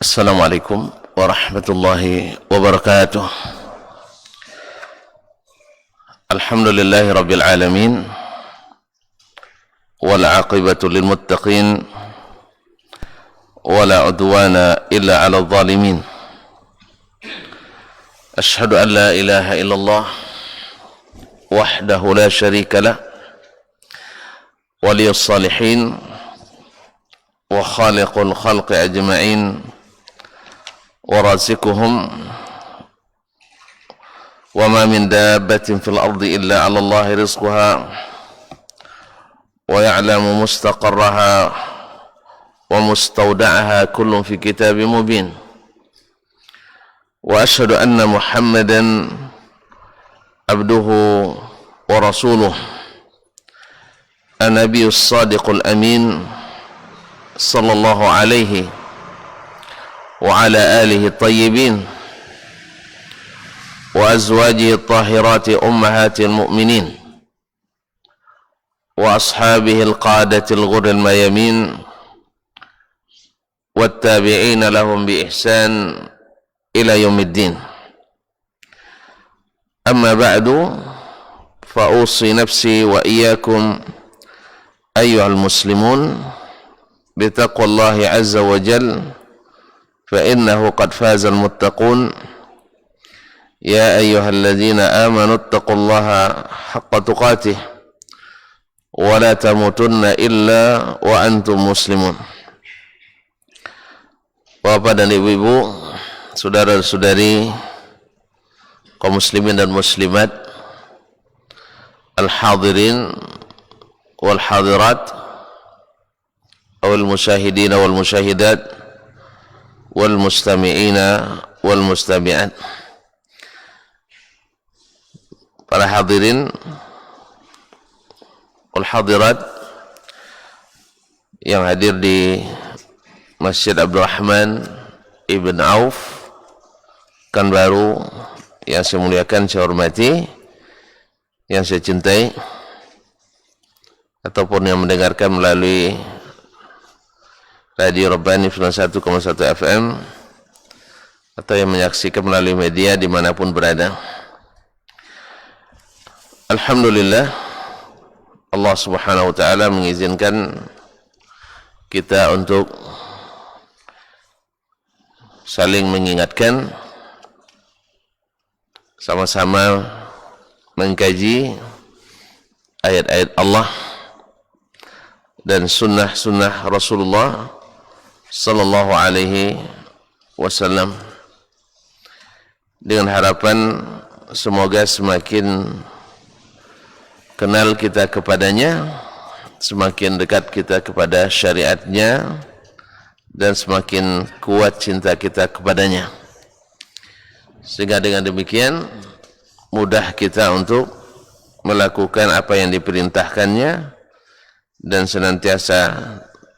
Assalamualaikum warahmatullahi wabarakatuh. Alhamdulillahi rabbil alamin, wal aqibatu lil muttaqin, wala udwana illa 'alal zalimin. Asyhadu an la ilaha illallah wahdahu la syarika lah, waliyus salihin wa khaliqul khalqi ajma'in, wa razikuhum wa ma min dabbatin fil ardi illa 'ala Allahi rizquha wa ya'lamu mustaqarraha wa mustawda'aha kullun fi kitabin mubin. Wa asyhadu anna Muhammadan abduhu wa rasuluh, an-nabiyyus sadiqul amin, sallallahu alaihi wa ala alihi tayyibin wa azwajihi tahirati ummahatil mu'minin wa ashabihi al-qadatil ghurril mayamin wattabi'ina lahum bi ihsan ila yaumiddin. Amma ba'du, fa usi nafsi wa iyyakum ayyuhal muslimun bitaqwallahi azza wa jalla, fa innahu qad faza al-muttaqun. Ya ayyuhalladzina amanu taqullaha haqqa tuqatih wa la tamutunna illa wa antum muslimun. Bapak dan ibu-ibu, saudara-saudari kaum muslimin dan muslimat, al-hadirin wal hadirat, awal musyahidin wal musyahidat, wal mustami'ina wal mustami'at. Para hadirin wal hadirat yang hadir di Masjid Abdurrahman Ibn Auf Pekanbaru, yang saya muliakan, saya hormati, yang saya cintai, ataupun yang mendengarkan melalui Radio Rabbani 91,1 FM, atau yang menyaksikan melalui media dimanapun berada. Alhamdulillah, Allah subhanahu wa ta'ala mengizinkan kita untuk saling mengingatkan, sama-sama mengkaji ayat-ayat Allah dan sunnah-sunnah Rasulullah sallallahu alaihi wasallam, dengan harapan semoga semakin kenal kita kepadanya, semakin dekat kita kepada syariatnya, dan semakin kuat cinta kita kepadanya, sehingga dengan demikian mudah kita untuk melakukan apa yang diperintahkannya dan senantiasa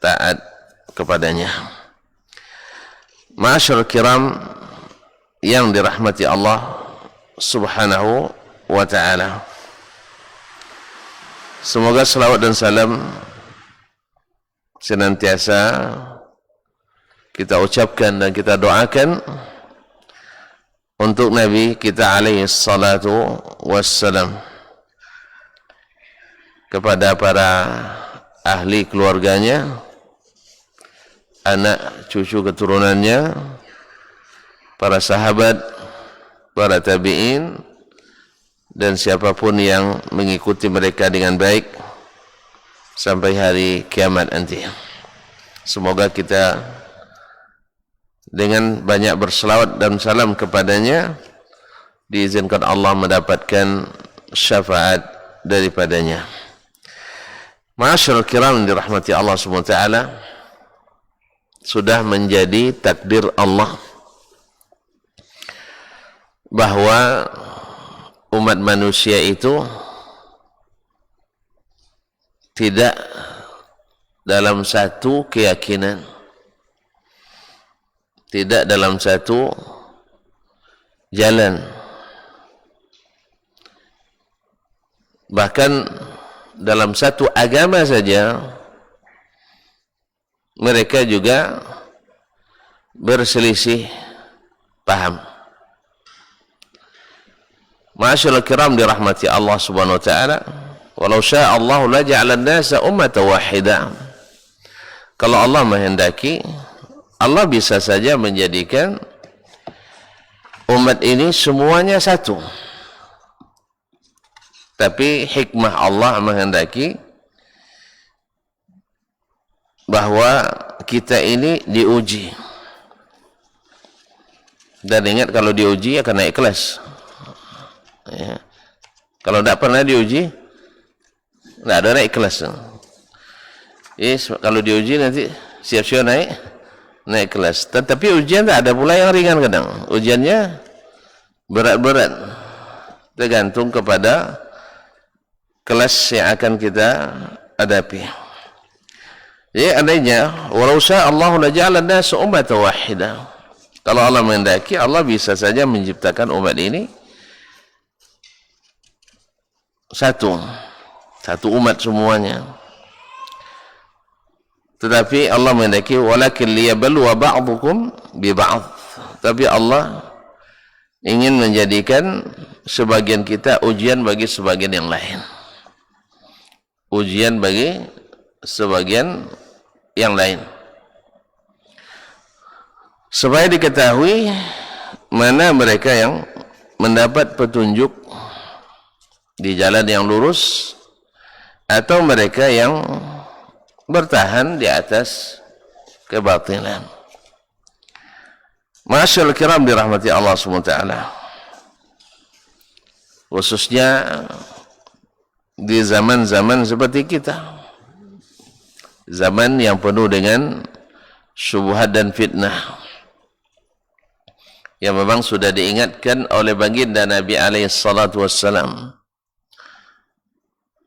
taat kepadanya. Ma'asyarul kiram yang dirahmati Allah subhanahu wa ta'ala, semoga salawat dan salam senantiasa kita ucapkan dan kita doakan untuk Nabi kita alaihi salatu wassalam, kepada para ahli keluarganya, anak cucu keturunannya, para sahabat, para tabi'in, dan siapapun yang mengikuti mereka dengan baik sampai hari kiamat nanti. Semoga kita dengan banyak berselawat dan salam kepadanya diizinkan Allah mendapatkan syafaat daripadanya. Ma'asyarul kiram dirahmati Allah subhanahu wa ta'ala, sudah menjadi takdir Allah bahwa umat manusia itu tidak dalam satu keyakinan, tidak dalam satu jalan, bahkan dalam satu agama saja mereka juga berselisih paham. Ma'asyiral kiram dirahmati Allah Subhanahu wa taala, walau syaa Allah la ja'ala an-nasa ummatan wahidah. Kalau Allah menghendaki, Allah bisa saja menjadikan umat ini semuanya satu. Tapi hikmah Allah menghendaki bahwa kita ini diuji. Dan ingat, kalau diuji akan naik kelas. Ya. Kalau tidak pernah diuji, tidak ada naik kelas. Yes, kalau diuji nanti siap-siap naik kelas. Tetapi ujian tak ada pula yang ringan kadang. Ujiannya berat-berat. Tergantung kepada kelas yang akan kita hadapi. Jadi adanya, walau syaa Allah la ja'ala an-nasa ummatan wahidah. Kalau Allah menghendaki, Allah bisa saja menciptakan umat ini satu umat semuanya. Tetapi Allah menghendaki, walakin liyabluwa ba'dukum bi ba'd. Tapi Allah ingin menjadikan sebagian kita ujian bagi sebagian yang lain. Ujian bagi sebagian yang lain. Supaya diketahui mana mereka yang mendapat petunjuk di jalan yang lurus, atau mereka yang bertahan di atas kebatilan. Ma'asyiral kiram dirahmati Allah SWT, khususnya di zaman-zaman seperti kita, zaman yang penuh dengan syubhat dan fitnah, yang memang sudah diingatkan oleh baginda Nabi SAW.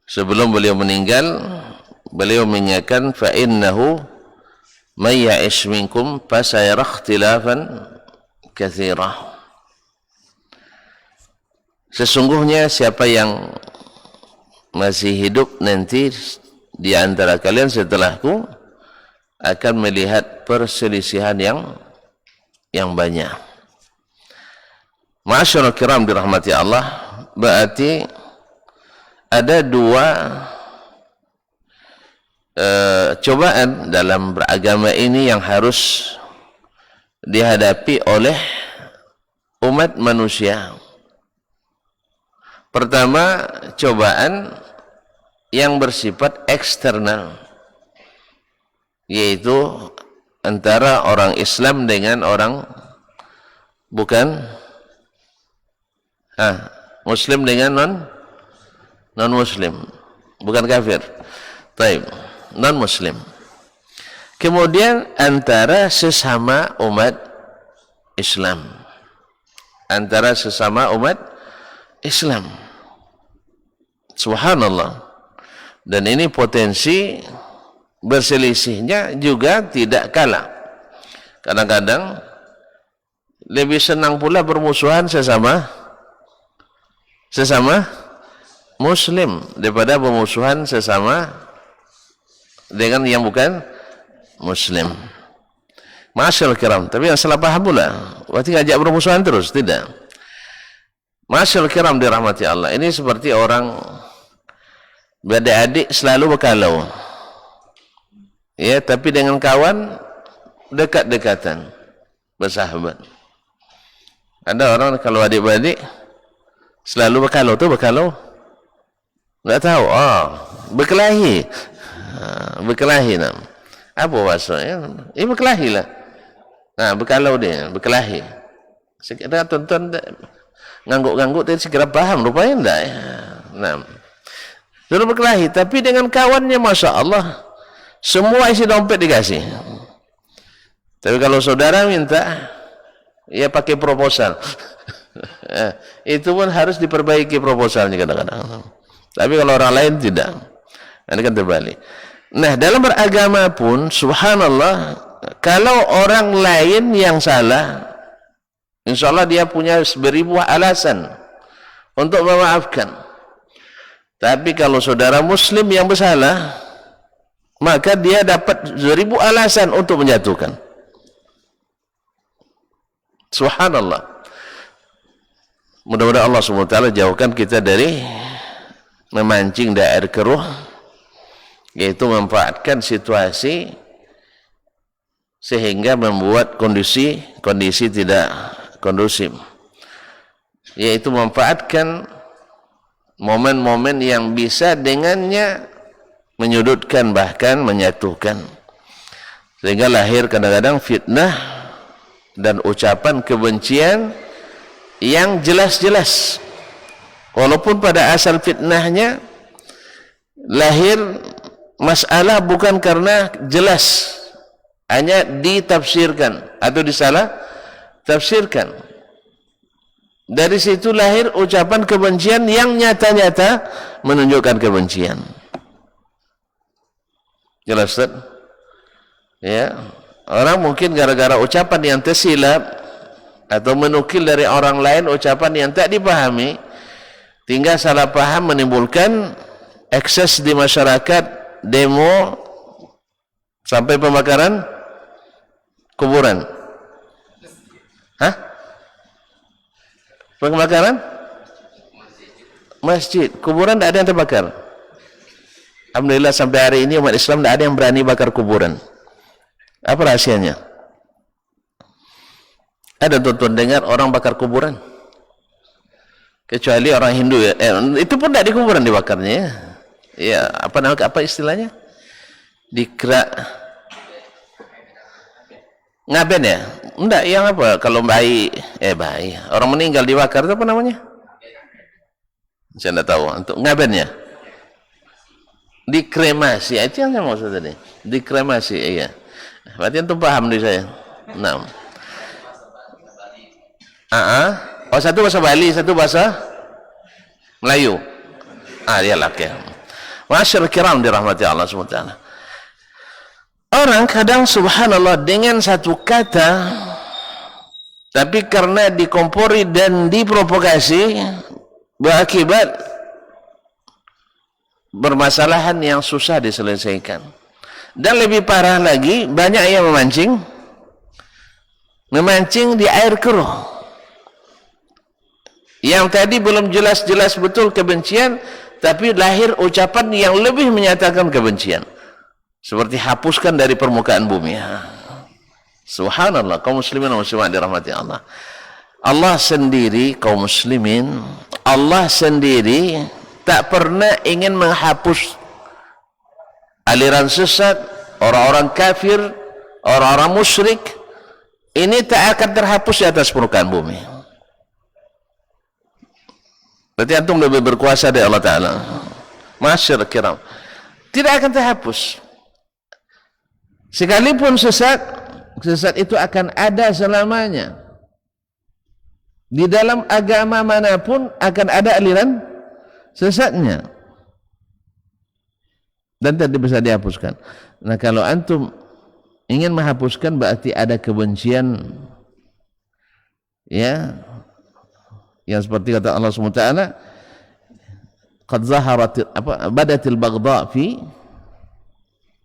Sebelum beliau meninggal, beliau menyatakan, fa innahu may ya'ish minkum fasayara ikhtilafan katsira. Sesungguhnya siapa yang masih hidup nanti di antara kalian setelahku akan melihat perselisihan yang banyak. Ma'asyiral kiram dirahmati Allah, berarti ada dua cobaan dalam beragama ini yang harus dihadapi oleh umat manusia. Pertama, cobaan yang bersifat eksternal, yaitu antara orang Islam dengan orang Muslim dengan non-Muslim, bukan kafir. Taib, non-Muslim. Kemudian antara sesama umat Islam, antara sesama umat Islam. Subhanallah. Dan ini potensi berselisihnya juga tidak kalah. Kadang-kadang lebih senang pula bermusuhan sesama Muslim daripada bermusuhan sesama dengan yang bukan Muslim. Ma'asyiral kiram, tapi yang salah paham pula, berarti ngajak bermusuhan terus, tidak. Ma'asyiral kiram dirahmati Allah, ini seperti orang beradik-adik selalu berkalau, ya, tapi dengan kawan dekat-dekatan, bersahabat. Ada orang kalau adik-beradik selalu berkalau, nggak tahu, berkelahi, apa maksudnya? Berkelahi lah. Nah, berkalau dia, berkelahi. Sekira tonton ngangguk-ngangguk, tapi segera paham, rupanya enggak. Nah, sudah berkelahi, tapi dengan kawannya, masya Allah, semua isi dompet dikasih. Tapi kalau saudara minta, ya pakai proposal. Itu pun harus diperbaiki proposalnya kadang-kadang. Tapi kalau orang lain tidak, ini kan terbalik. Nah, dalam beragama pun, subhanallah, kalau orang lain yang salah, insya Allah dia punya beribu alasan untuk memaafkan. Tapi kalau saudara Muslim yang bersalah, maka dia dapat 1000 alasan untuk menjatuhkan. Subhanallah. Mudah-mudahan Allah SWT jauhkan kita dari memancing daer keruh, yaitu memanfaatkan situasi sehingga membuat kondisi tidak kondusif, yaitu memanfaatkan momen-momen yang bisa dengannya menyudutkan bahkan menyatukan, sehingga lahir kadang-kadang fitnah dan ucapan kebencian yang jelas-jelas, walaupun pada asal fitnahnya lahir masalah bukan karena jelas, hanya ditafsirkan atau disalah tafsirkan. Dari situ lahir ucapan kebencian yang nyata-nyata menunjukkan kebencian. Jelas, Ustaz? Ya, orang mungkin gara-gara ucapan yang tersilap atau menukil dari orang lain ucapan yang tak dipahami, tinggal salah paham menimbulkan ekses di masyarakat, demo sampai pembakaran kuburan. Hah? Pembakaran masjid, kuburan tidak ada yang terbakar. Alhamdulillah sampai hari ini umat Islam tidak ada yang berani bakar kuburan. Apa rahasianya? Ada tuan-tuan dengar orang bakar kuburan? Kecuali orang Hindu ya. Itu pun tidak di kuburan dibakarnya ya. Ya, apa istilahnya? Dikra ngaben ya? Enggak, yang apa? Kalau bayi orang meninggal dibakar itu apa namanya? Saya tidak tahu. Untuk ngabennya? Dikremasi. Itu yang saya maksud tadi. Dikremasi, iya. Berarti itu paham di saya. Nah. Oh, satu bahasa Bali, satu bahasa Melayu. Dia laki. Masyarakat kiram dirahmati Allah SWT. Orang kadang subhanallah dengan satu kata, tapi karena dikompori dan diprovokasi, berakibat bermasalahan yang susah diselesaikan. Dan lebih parah lagi, banyak yang memancing di air keruh. Yang tadi belum jelas-jelas betul kebencian, tapi lahir ucapan yang lebih menyatakan kebencian. Seperti hapuskan dari permukaan bumi. Subhanallah, kaum muslimin dan muslimat dirahmati Allah. Allah sendiri, kaum muslimin, Allah sendiri tak pernah ingin menghapus aliran sesat, orang-orang kafir, orang-orang musyrik. Ini tak akan terhapus di atas permukaan bumi. Berarti antum lebih berkuasa dari Allah Ta'ala. Masyarakat kiram, tidak akan terhapus. Sekalipun sesat itu akan ada selamanya. Di dalam agama manapun akan ada aliran sesatnya, dan tidak bisa dihapuskan. Nah, kalau antum ingin menghapuskan berarti ada kebencian, ya, yang seperti kata Allah SWT, qad zaharat badatil baghdha fi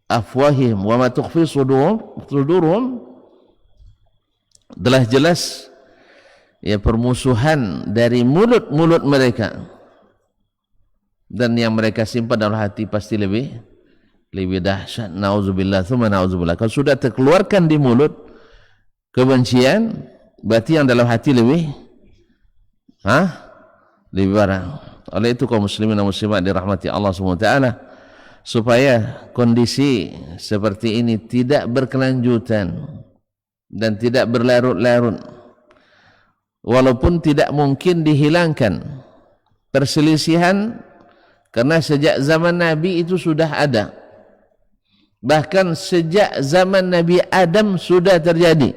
afwahihim wa ma tukhfi sudurum, telah jelas ya permusuhan dari mulut-mulut mereka, dan yang mereka simpan dalam hati pasti lebih dahsyat. Nauzubillah tsumma nauzubillah. Kalau sudah terkeluarkan di mulut kebencian, berarti yang dalam hati lebih parah. Oleh itu kaum muslimin dan muslimat dirahmati Allah SWT, supaya kondisi seperti ini tidak berkelanjutan dan tidak berlarut-larut, walaupun tidak mungkin dihilangkan perselisihan, karena sejak zaman Nabi itu sudah ada. Bahkan sejak zaman Nabi Adam sudah terjadi,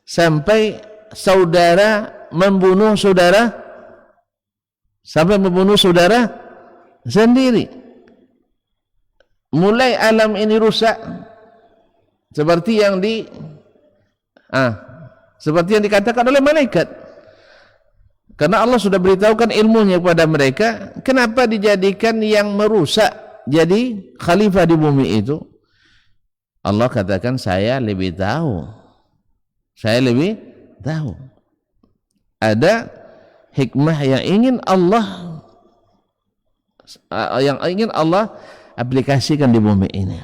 sampai saudara membunuh saudara, sampai membunuh saudara sendiri. Mulai alam ini rusak seperti yang seperti yang dikatakan oleh malaikat, karena Allah sudah beritahukan ilmunya kepada mereka. Kenapa dijadikan yang merusak jadi khalifah di bumi itu? Allah katakan, saya lebih tahu tahu. Ada hikmah yang ingin Allah aplikasikan di bumi ini.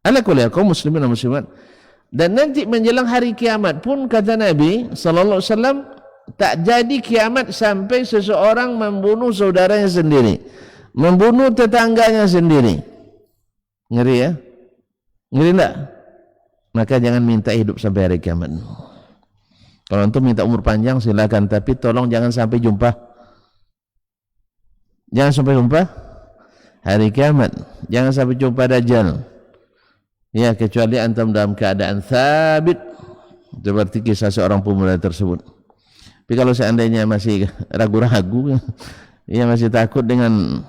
Ala kulli kaum muslimin dan muslimat. Dan nanti menjelang hari kiamat pun kata Nabi sallallahu alaihi wasallam, tak jadi kiamat sampai seseorang membunuh saudaranya sendiri, membunuh tetangganya sendiri. Ngeri ya? Ngeri enggak? Maka jangan minta hidup sampai hari kiamat. Kalau antum minta umur panjang silakan, tapi tolong jangan sampai jumpa. Jangan sampai jumpa hari kiamat. Jangan sampai jumpa Dajjal. Ya, kecuali antum dalam keadaan sabit, seperti kisah seorang pemuda tersebut. Tapi kalau seandainya masih ragu-ragu, ya masih takut dengan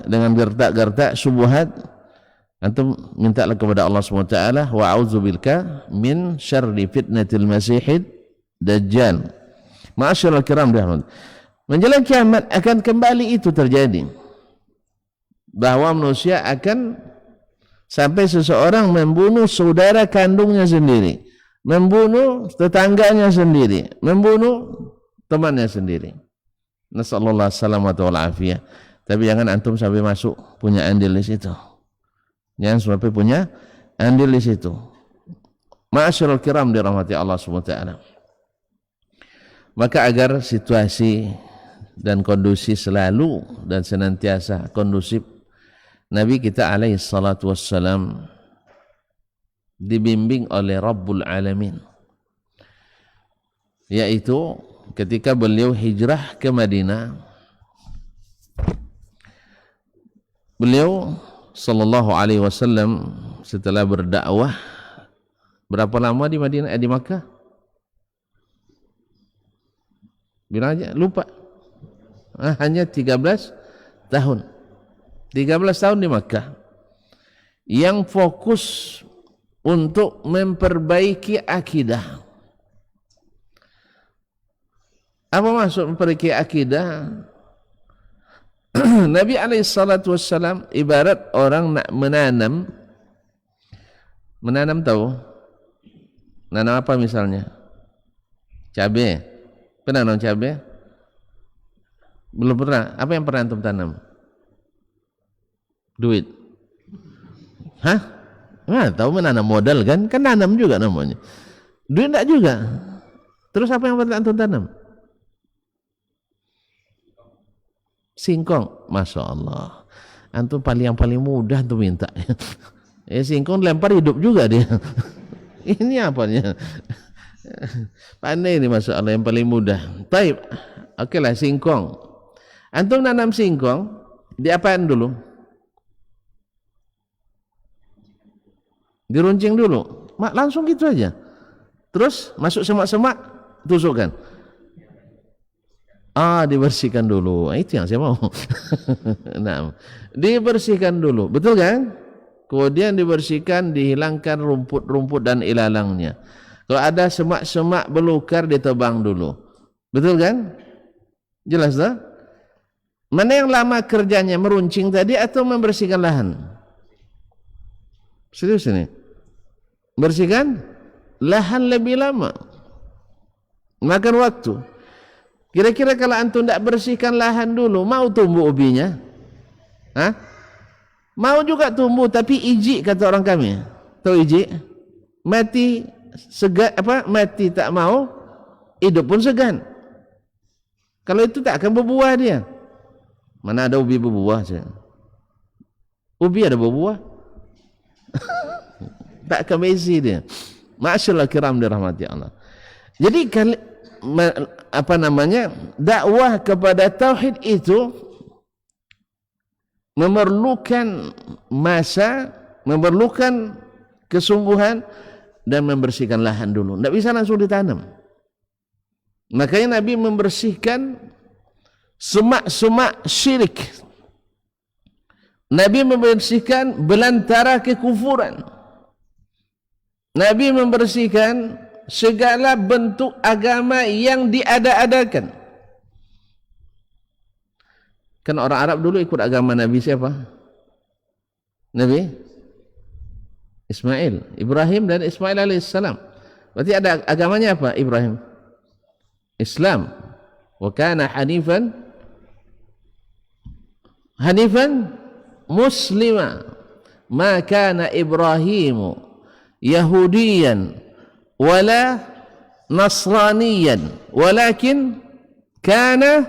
dengan gertak-gertak syubhat, antum mintalah kepada Allah SWT, wa a'udzubika min syarri fitnatil masihid dajjal. Ma'asyiral kiram rahmat. Menjelang kiamat akan kembali itu terjadi, bahwa manusia akan sampai seseorang membunuh saudara kandungnya sendiri, membunuh tetangganya sendiri, membunuh temannya sendiri. Nasallallahu salamata wal afiyah. Tapi jangan antum sampai masuk punya andil di situ. Jangan sampai punya andil di situ. Ma'asyiral kiram dirahmati Allah SWT. Maka agar situasi dan kondisi selalu dan senantiasa kondusif, Nabi kita alaihi salatu wassalam dibimbing oleh Rabbul Alamin, yaitu ketika beliau hijrah ke Madinah, beliau sallallahu alaihi wasallam setelah berdakwah berapa lama di Madinah, di Makkah? Bilang aja, lupa. Hanya 13 tahun. 13 tahun di Makkah, yang fokus untuk memperbaiki akidah. Apa maksud memperbaiki akidah? Nabi SAW ibarat orang nak menanam tahu? Nanam apa misalnya? Cabai. Pernah nanam cabai? Belum pernah. Apa yang pernah antum tanam? Duit. Hah? Nggak tahu, menanam modal kan? Kan nanam juga namanya. Duit enggak juga. Terus apa yang pernah antum tanam? Singkong. Masya Allah. Antum yang paling mudah antum minta. Singkong lempar hidup juga dia. Ini apanya? Pandai ini Masya Allah, yang paling mudah. Taib. Oke lah, singkong. Antum nanam singkong, diapain dulu? Diruncing dulu, langsung gitu aja. Terus masuk semak-semak, tusukkan. Dibersihkan dulu. Itu yang saya mau. Nah, dibersihkan dulu, betul kan? Kemudian dibersihkan, dihilangkan rumput-rumput dan ilalangnya. Kalau ada semak-semak belukar, ditebang dulu, betul kan? Jelas tak? Mana yang lama kerjanya, meruncing tadi atau membersihkan lahan? Serius ini, bersihkan lahan lebih lama, makan waktu. Kira-kira kalau antum tidak bersihkan lahan dulu, mau tumbuh ubinya? Hah? Mau juga tumbuh, tapi iji kata orang kami. Tahu iji? Mati segan, mati tak mau, hidup pun segan. Kalau itu tak akan berbuah dia. Mana ada ubi berbuah? Ubi ada berbuah? Tak akan bezi dia. Ma'asyiral kiram dirahmati Allah. Jadi dakwah kepada tauhid itu memerlukan masa, memerlukan kesungguhan dan membersihkan lahan dulu. Tidak bisa langsung ditanam. Makanya Nabi membersihkan semak-semak syirik. Nabi membersihkan belantara kekufuran. Nabi membersihkan segala bentuk agama yang diada-adakan. Kan orang Arab dulu ikut agama Nabi siapa? Nabi Ismail, Ibrahim dan Ismail alaihissalam. Berarti ada agamanya apa? Ibrahim. Islam. Wa kana hanifan muslima. Ma kana Ibrahimu Yahudiyan wala Nasraniyan walakin kana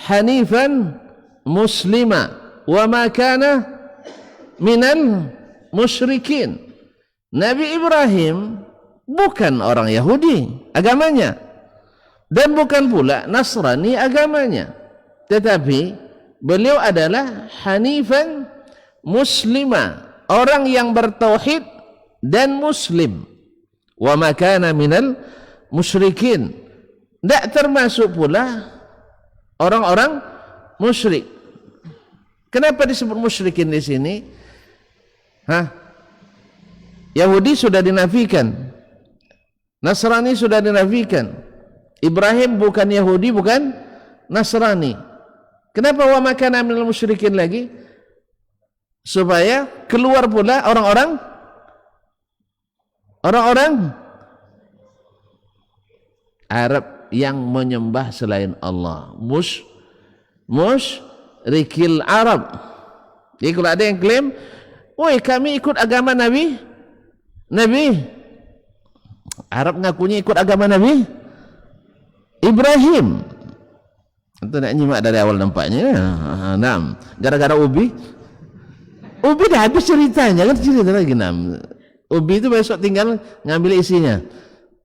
hanifan muslima wa ma kana minal musyrikin. Nabi Ibrahim bukan orang Yahudi agamanya dan bukan pula Nasrani agamanya, tetapi beliau adalah hanifan muslima, orang yang bertauhid dan muslim. Wa ma kana minal musyrikin, tidak termasuk pula orang-orang musyrik. Kenapa disebut musyrikin di sini? Yahudi sudah dinafikan, Nasrani sudah dinafikan. Ibrahim bukan Yahudi, bukan Nasrani. Kenapa wa ma kana minal musyrikin lagi? Supaya keluar pula orang-orang Arab yang menyembah selain Allah, musyrikil Arab. Jadi kalau ada yang klaim, "Woi, kami ikut agama Nabi Arab ngakunya ikut agama Nabi Ibrahim." Itu nak nyimak dari awal nampaknya. Nah, gara-gara Ubi dah habis ceritanya, kan cerita lagi. Ubi itu besok tinggal ngambil isinya.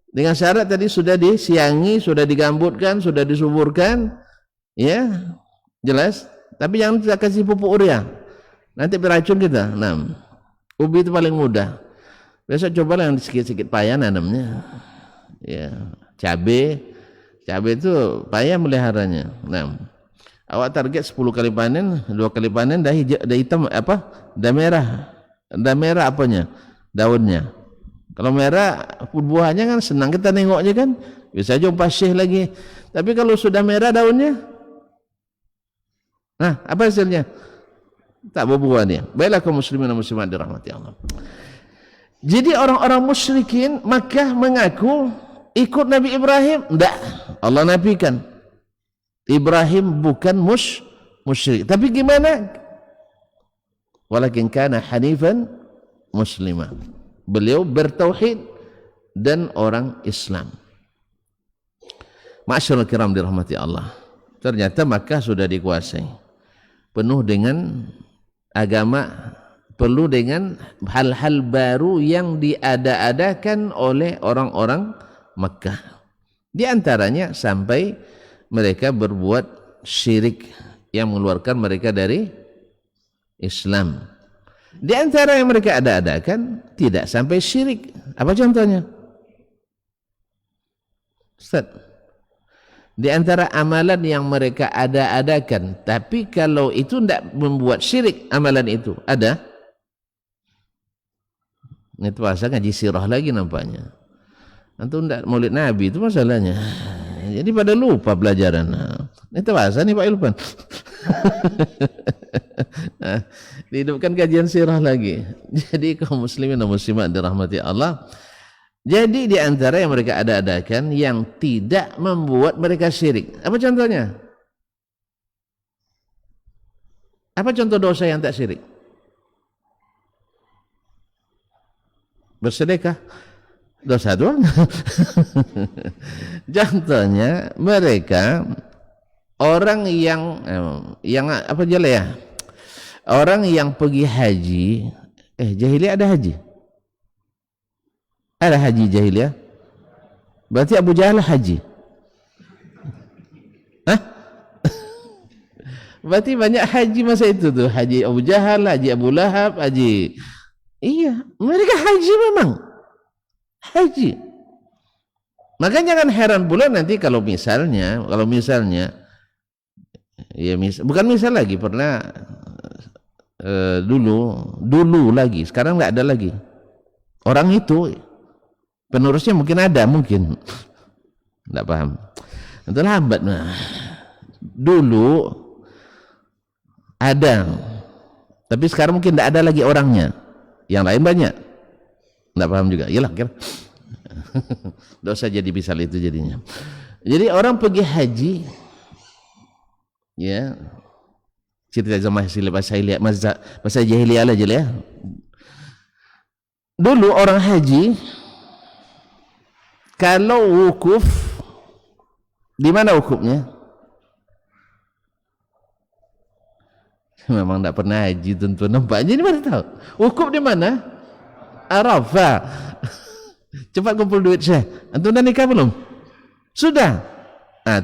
Dengan syarat tadi sudah disiangi, sudah digambutkan, sudah disuburkan, ya jelas. Tapi jangan kita kasih pupuk urea, nanti beracun kita. Ubi itu paling mudah. Besok cobalah yang sedikit-sedikit payah nanamnya. Ya, cabai itu payah meliharanya. Awak target 10 kali panen, 2 kali panen dah hitam dah merah apanya? Daunnya. Kalau merah buahnya kan senang kita nengoknya kan, bisa aja pasih lagi. Tapi kalau sudah merah daunnya, apa hasilnya? Tak berbuah dia. Baiklah kaum muslimin dan muslimat dirahmati Allah. Jadi orang-orang musyrikin Makkah mengaku ikut Nabi Ibrahim. Tidak, Allah nafikan. Ibrahim bukan musyrik. Tapi gimana? Walakin kana hanifan muslimah. Beliau bertauhid dan orang Islam. Ma'asyiral kiram dirahmati Allah. Ternyata Makkah sudah dikuasai, penuh dengan agama, penuh dengan hal-hal baru yang diada-adakan oleh orang-orang Makkah. Di antaranya sampai mereka berbuat syirik yang mengeluarkan mereka dari Islam. Di antara yang mereka ada-adakan tidak sampai syirik. Apa contohnya? Ustaz, di antara amalan yang mereka ada-adakan, tapi kalau itu tidak membuat syirik amalan itu, ada? Ini terpaksa ngaji sirah lagi nampaknya. Antum tidak maulid Nabi itu masalahnya. Jadi pada lupa pelajaran. Ini terpaksa nih Pak Ilfan. Dihidupkan kajian sirah lagi. Jadi kaum muslimin dan muslimat dirahmati Allah. Jadi di antara yang mereka ada-adakan yang tidak membuat mereka syirik. Apa contohnya? Apa contoh dosa yang tak syirik? Bersedekah. Dosa doang. Contohnya mereka orang yang apa jala ya? Orang yang pergi haji, jahiliyah ada haji? Ada haji jahiliyah? Berarti Abu Jahal haji? Berarti banyak haji masa itu tuh, haji Abu Jahal, haji Abu Lahab, haji. Iya, mereka haji memang. Haji. Makanya jangan heran pula nanti kalau misalnya ya bukan misal lagi, pernah dulu lagi, sekarang nggak ada lagi orang itu, penerusnya mungkin ada, mungkin nggak paham, itu lambat. Dulu ada, tapi sekarang mungkin nggak ada lagi orangnya, yang lain banyak, nggak paham juga. Iyalah kira dosa jadi misal itu jadinya. Jadi orang pergi haji, ya, cerita zaman masa jahiliyah aja ya. Dulu orang haji kalau wukuf, di mana wukufnya? Memang tak pernah haji tentu nampak. Jadi mana tahu? Wukuf di mana? Arafah. Cepat kumpul duit saya. Antum dah nikah belum? Sudah.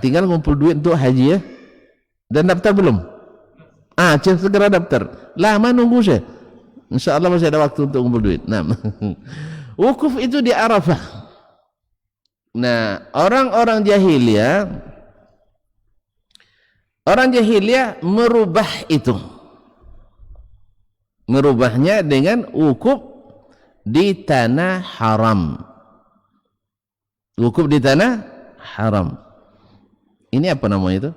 Tinggal kumpul duit untuk haji ya. Dan daftar belum? Segera daftar. Lama nunggu saya. InsyaAllah masih ada waktu untuk kumpul duit. Nah, wukuf itu di Arafah. Nah, orang jahiliyah merubah itu. Merubahnya dengan wukuf di tanah haram. Wukuf di tanah haram. Ini apa namanya itu?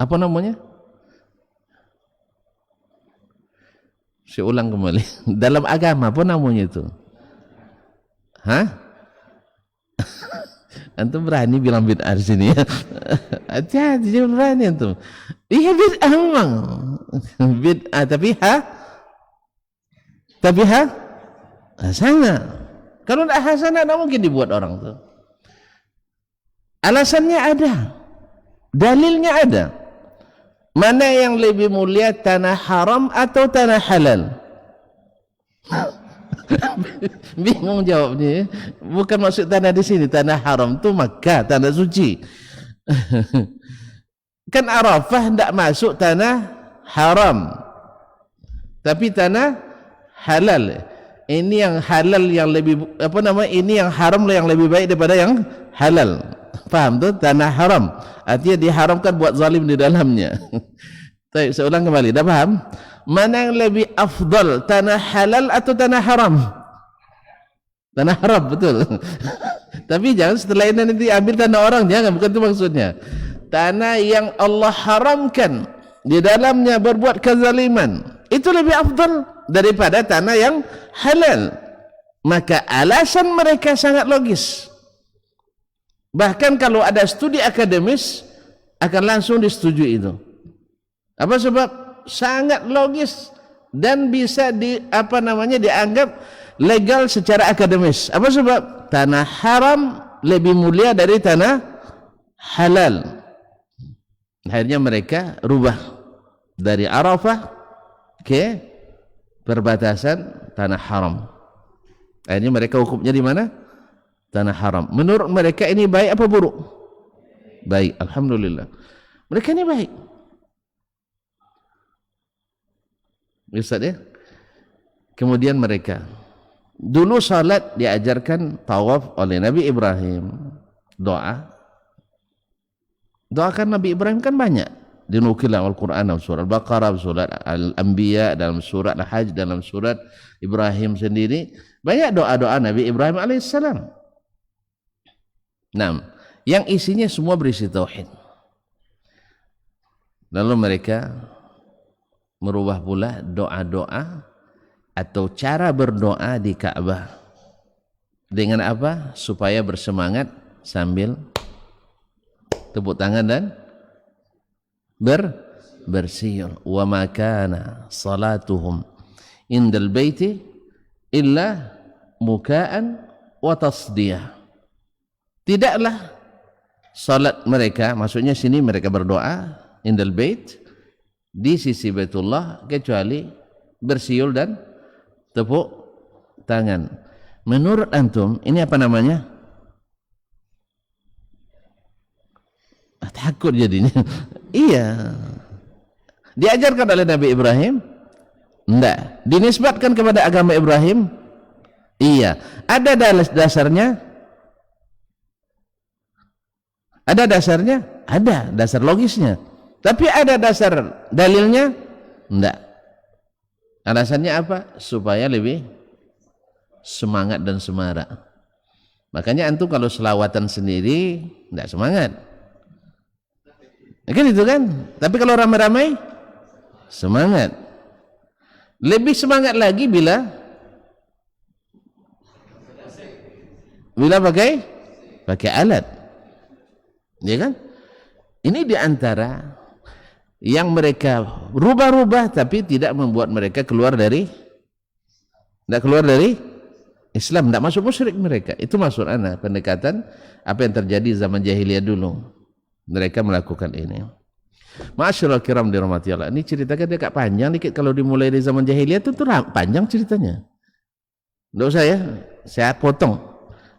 Apa namanya? Saya ulang kembali. Dalam agama apa namanya itu? Antum berani bilang bid'ah di sini ya? Hati-hati jangan berani antum. Iya bid'ah memang. Bid'ah tapi hasanah. Kalau tidak hasanah tidak mungkin dibuat orang tuh. Alasannya ada, dalilnya ada. Mana yang lebih mulia, tanah haram atau tanah halal? Bingung jawabnya. Bukan maksud tanah di sini, tanah haram itu Makkah, tanah suci. Kan Arafah tidak masuk tanah haram, tapi tanah halal. Ini yang halal yang lebih ini yang haram yang lebih baik daripada yang halal. Faham tuh? Tanah haram artinya diharamkan buat zalim di dalamnya. Baik, saya ulang kembali. Dah paham? Mana yang lebih afdal, tanah halal atau tanah haram? Tanah haram, betul. Tapi jangan setelah ini nanti ambil tanah orang, jangan, bukan itu maksudnya. Tanah yang Allah haramkan di dalamnya berbuat kezaliman, itu lebih afdal daripada tanah yang halal. Maka alasan mereka sangat logis. Bahkan kalau ada studi akademis akan langsung disetujui itu. Apa sebab? Sangat logis dan bisa dianggap legal secara akademis. Apa sebab? Tanah haram lebih mulia dari tanah halal. Akhirnya mereka rubah dari Arafah ke perbatasan tanah haram. Akhirnya mereka hukumnya di mana? Tanah haram. Menurut mereka ini baik apa buruk? Baik, alhamdulillah. Mereka ini baik. Ustaz ya. Kemudian mereka dulu salat diajarkan tawaf oleh Nabi Ibrahim, doa. Doakan Nabi Ibrahim kan banyak. Dinukil dalam Al-Quran, dalam surah Al-Baqarah, surat Al-Anbiya, dalam surat Al-Hajj, dalam surat Ibrahim sendiri. Banyak doa-doa Nabi Ibrahim alaihissalam. Nah, yang isinya semua berisi tauhid. Lalu mereka merubah pula doa-doa atau cara berdoa di Ka'bah. Dengan apa? Supaya bersemangat sambil tepuk tangan dan bersiul. Wa ma kana salatuhum indal baiti illa muka'an wa tasdiyah. Tidaklah salat mereka, maksudnya sini mereka berdoa indal bait di sisi Baitullah kecuali bersiul dan tepuk tangan. Menurut antum ini apa namanya? Takut jadinya. Iya. Diajarkan oleh Nabi Ibrahim? Enggak. Dinisbatkan kepada agama Ibrahim? Iya. Ada dasarnya? Ada dasarnya? Ada dasar logisnya. Tapi ada dasar dalilnya? Enggak. Alasannya apa? Supaya lebih semangat dan semarak. Makanya antum kalau selawatan sendiri enggak semangat. Kan itu kan? Tapi kalau ramai-ramai semangat. Lebih semangat lagi bila pakai pakai alat, ya kan? Ini diantara yang mereka rubah-rubah tapi tidak membuat mereka keluar dari Islam, tidak masuk musyrik mereka. Itu maksud ana pendekatan apa yang terjadi zaman jahiliyah dulu. Mereka melakukan ini. Ma'asyiral kiram dirahmati Allah. Ini ceritakan dekat panjang dikit kalau dimulai dari zaman jahiliyah itu panjang ceritanya. Tidak usah ya, saya potong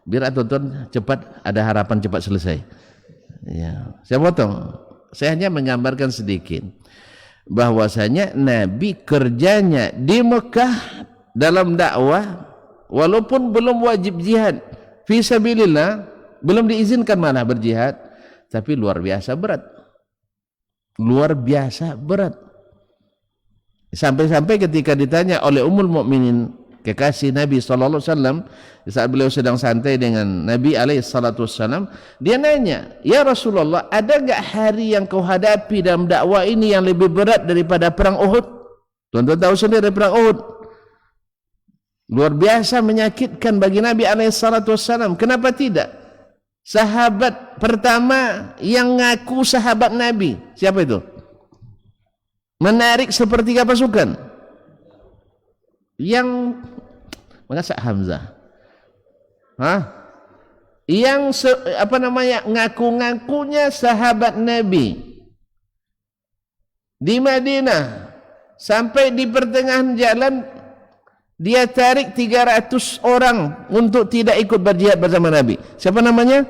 biar tonton cepat, ada harapan cepat selesai. Ya, saya potong. Saya hanya menggambarkan sedikit bahwasanya Nabi kerjanya di Mekah dalam dakwah walaupun belum wajib jihad fi sabilillah, belum diizinkan malah berjihad, tapi luar biasa berat. Luar biasa berat. Sampai-sampai ketika ditanya oleh Ummul Mukminin, kekasih Nabi sallallahu alaihi wasallam, saat beliau sedang santai dengan Nabi alaihi salatu wasallam, dia nanya, "Ya Rasulullah, ada enggak hari yang kau hadapi dalam dakwah ini yang lebih berat daripada perang Uhud?" Tuan-tuan tahu sendiri perang Uhud. Luar biasa menyakitkan bagi Nabi alaihi salatu wasallam. Kenapa tidak? Sahabat pertama yang ngaku sahabat Nabi, siapa itu? Menarik sepertiga pasukan. Yang mengasa Hamzah. Yang ngaku-ngakunya sahabat Nabi di Madinah, sampai di pertengahan jalan dia tarik 300 orang untuk tidak ikut berjihad bersama Nabi. Siapa namanya?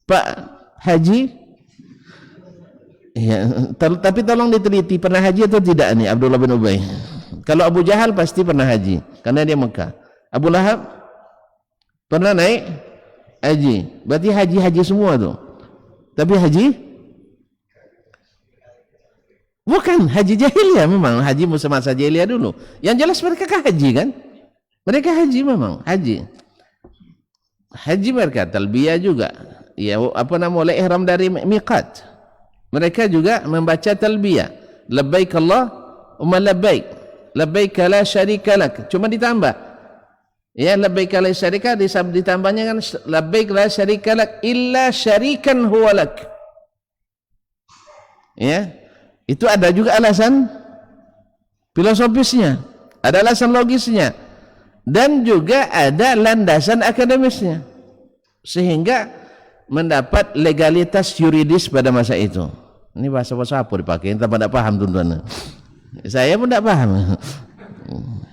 Pak Haji. Ya, tapi tolong diteliti pernah haji atau tidak nih Abdullah bin Ubay. Kalau Abu Jahal pasti pernah haji karena dia Mekah. Abu Lahab pernah naik haji. Berarti haji semua tuh. Tapi haji bukan haji jahiliyah, memang haji masa jahiliyah dulu. Yang jelas mereka haji kan? Mereka haji memang, haji. Haji mereka talbiyah juga. Ya, oleh ihram dari miqat. Mereka juga membaca talbiyah. Labbaik Allahumma labbaik. Labbaik la syarika lak. Cuma ditambah. Ya, labbaik la syarika ditambahnya kan labbaik la syarika lak illa syarikan huwa lak. Ya. Itu ada juga alasan filosofisnya, ada alasan logisnya, dan juga ada landasan akademisnya, sehingga mendapat legalitas yuridis pada masa itu. Ini bahasa-bahasa apa dipakai? Entah pada paham tuan-tuan. Saya pun tidak paham.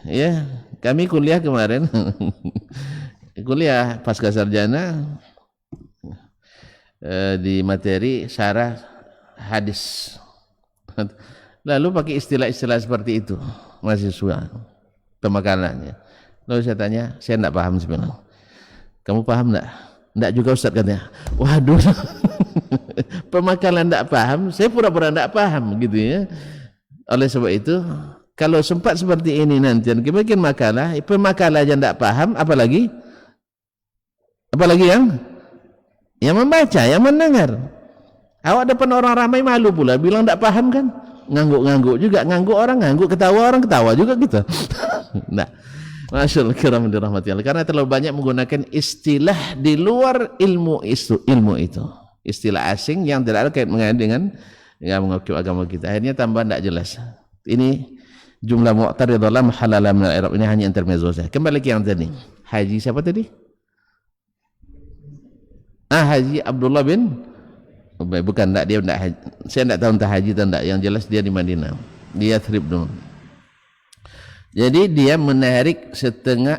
Ya, kami kuliah kemarin, kuliah pasca sarjana di materi syarah hadis. Lalu pakai istilah-istilah seperti itu mahasiswa pemakalannya. Lalu saya tanya, saya tidak paham sebenarnya. Kamu paham tidak? Tidak juga Ustaz katanya. Waduh, pemakalan tidak paham, saya pura-pura tidak paham gitu ya. Oleh sebab itu, kalau sempat seperti ini nanti kita bikin makalah, pemakalah aja tidak paham, apalagi yang membaca, yang mendengar. Awak depan orang ramai malu pula, bilang tidak paham kan? Ngangguk-ngangguk juga, ngangguk orang ngangguk, ketawa orang ketawa juga kita. Nah, masyaallah kiram dirahmati Allah, karena terlalu banyak menggunakan istilah di luar ilmu itu, istilah asing yang tidak ada kait dengan yang mengaku agama kita. Akhirnya tambah tidak jelas. Ini jumlah mu'taridullah muhallala min al-i'rab, ini hanya intermezzo saja. Kembali ke yang tadi. Haji siapa tadi? Haji Abdullah bin Ubay. Bukan, tak, dia tidak haji. Saya tidak tahu entah haji atau tidak. Yang jelas dia di Madinah, dia Yathrib dulu. Jadi dia menarik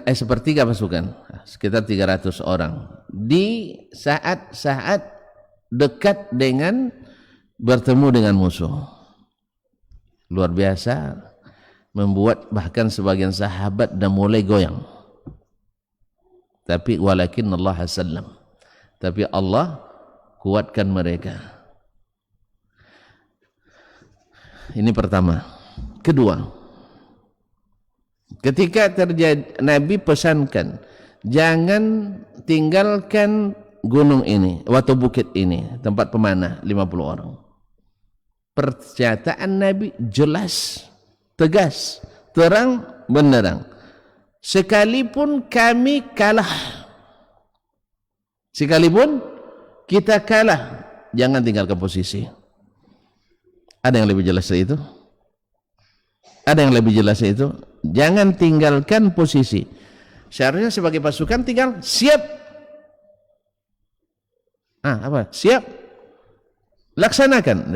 sepertiga pasukan, sekitar 300 orang di saat-saat dekat dengan bertemu dengan musuh. Luar biasa, membuat bahkan sebagian sahabat dah mulai goyang. Tapi walakin Allah sallam, tapi Allah kuatkan mereka. Ini pertama. Kedua, ketika terjadi, Nabi pesankan jangan tinggalkan gunung ini atau bukit ini, tempat pemanah 50 orang. Pernyataan Nabi jelas, tegas, terang benderang. Sekalipun kami kalah, sekalipun kita kalah, jangan tinggalkan posisi. Ada yang lebih jelas dari itu? Ada yang lebih jelas dari itu? Jangan tinggalkan posisi. Seharusnya sebagai pasukan tinggal siap. Apa? Siap. Laksanakan.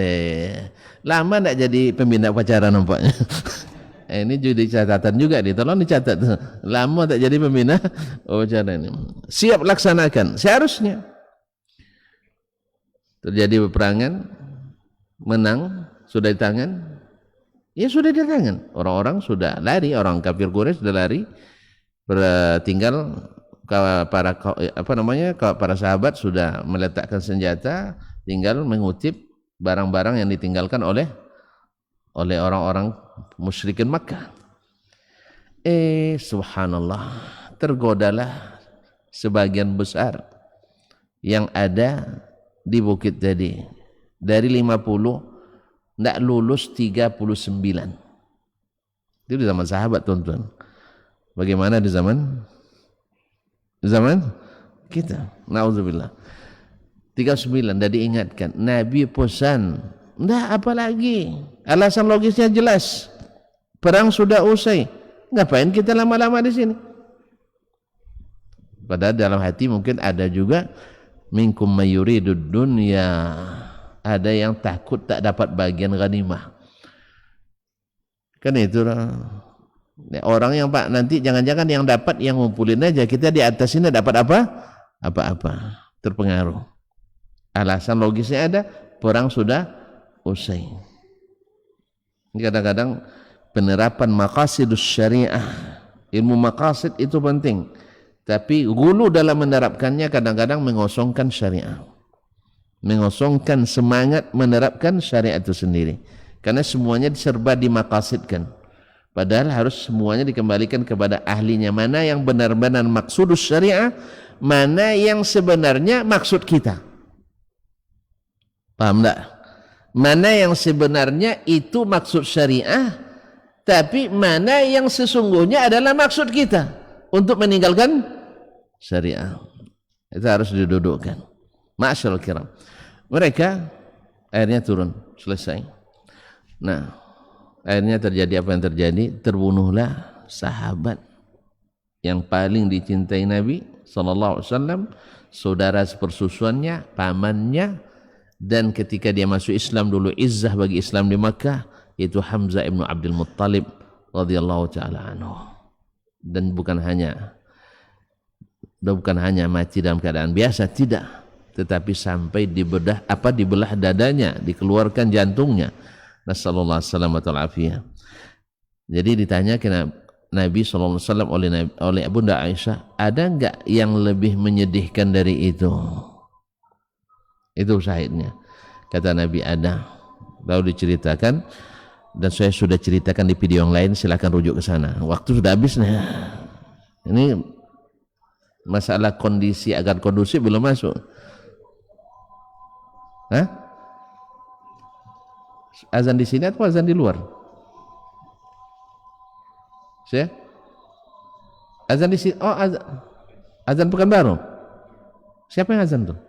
Lama tidak jadi pembina upacara nampaknya. Ini jadi catatan juga nih, tolong dicatat. Lama tak jadi pembina upacara ini. Siap laksanakan. Seharusnya terjadi peperangan, menang, sudah di tangan. Ya sudah di tangan. Orang-orang sudah lari, orang kafir Quraisy sudah lari. Tinggal para sahabat sudah meletakkan senjata, tinggal mengutip barang-barang yang ditinggalkan oleh orang-orang musyrikin Makkah. Subhanallah, tergodalah sebagian besar yang ada di bukit tadi. Dari 50 tidak lulus 39. Itu di zaman sahabat, tuan-tuan. Bagaimana di zaman kita? Nauzubillah. 39 dan diingatkan, Nabi pesan, enggak apa lagi? Alasan logisnya jelas. Perang sudah usai. Ngapain kita lama-lama di sini? Padahal dalam hati mungkin ada juga minkum mayuridud dunya. Ada yang takut tak dapat bagian ghanimah. Kan itu orang yang Pak nanti jangan-jangan yang dapat yang ngumpulin aja, kita di atas ini dapat apa-apa, terpengaruh. Alasan logisnya ada, perang sudah usai. Kadang-kadang penerapan maqasidus syariah, ilmu maqasid itu penting, tapi gulu dalam menerapkannya kadang-kadang mengosongkan syariah, mengosongkan semangat menerapkan syariat itu sendiri, karena semuanya serba dimaqasidkan. Padahal harus semuanya dikembalikan kepada ahlinya. Mana yang benar-benar maksudus syariah, mana yang sebenarnya maksud kita. Paham tak? Mana yang sebenarnya itu maksud syariah, tapi mana yang sesungguhnya adalah maksud kita untuk meninggalkan syariah. Itu harus didudukkan. Ma'asyiral kiram. Mereka akhirnya turun, selesai. Nah, akhirnya terjadi apa yang terjadi? Terbunuhlah sahabat yang paling dicintai Nabi SAW, saudara sepersusuannya, pamannya, dan ketika dia masuk Islam dulu izzah bagi Islam di Makkah, yaitu Hamzah ibnu Abdul Muttalib radhiyallahu taala anhu. Dan bukan hanya mati dalam keadaan biasa, tidak, tetapi sampai dibelah dadanya, dikeluarkan jantungnya. Nasallallahu alaihi wasallam. Jadi ditanya ke Nabi sallallahu alaihi wasallam oleh Bunda Aisyah, ada enggak yang lebih menyedihkan dari itu? Itu syahidnya. Kata Nabi, ada. Lalu diceritakan, dan saya sudah ceritakan di video yang lain, silakan rujuk ke sana. Waktu sudah habis nih. Ini masalah kondisi agar kondusif belum masuk. Azan di sini atau azan di luar? Saya? Azan di sini. Oh, azan Pekanbaru. Siapa yang azan tuh?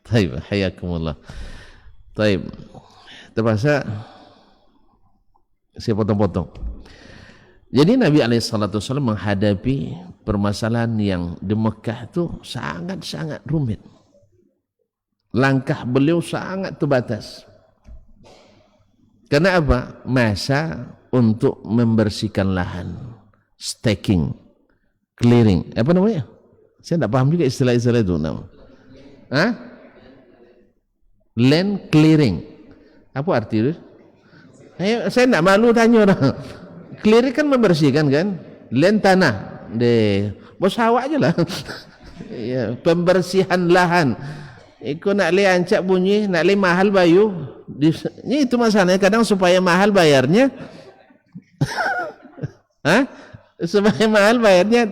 Taib, hayakumullah. Taib. Terpaksa saya potong-potong. Jadi Nabi SAW menghadapi permasalahan yang di Mekah itu sangat-sangat rumit. Langkah beliau sangat terbatas. Karena apa? Masa untuk membersihkan lahan, staking, clearing. Apa namanya? Saya tidak paham juga istilah-istilah itu. Land clearing. Apa arti itu? Saya tidak malu tanya orang. Clearing kan membersihkan kan? Land tanah. Bos awak aja lah. Ya, pembersihan lahan. Ikut nak le ancak bunyi, nak le mahal bayu. Ini itu masalahnya, kadang supaya mahal bayarnya. Supaya mahal bayarnya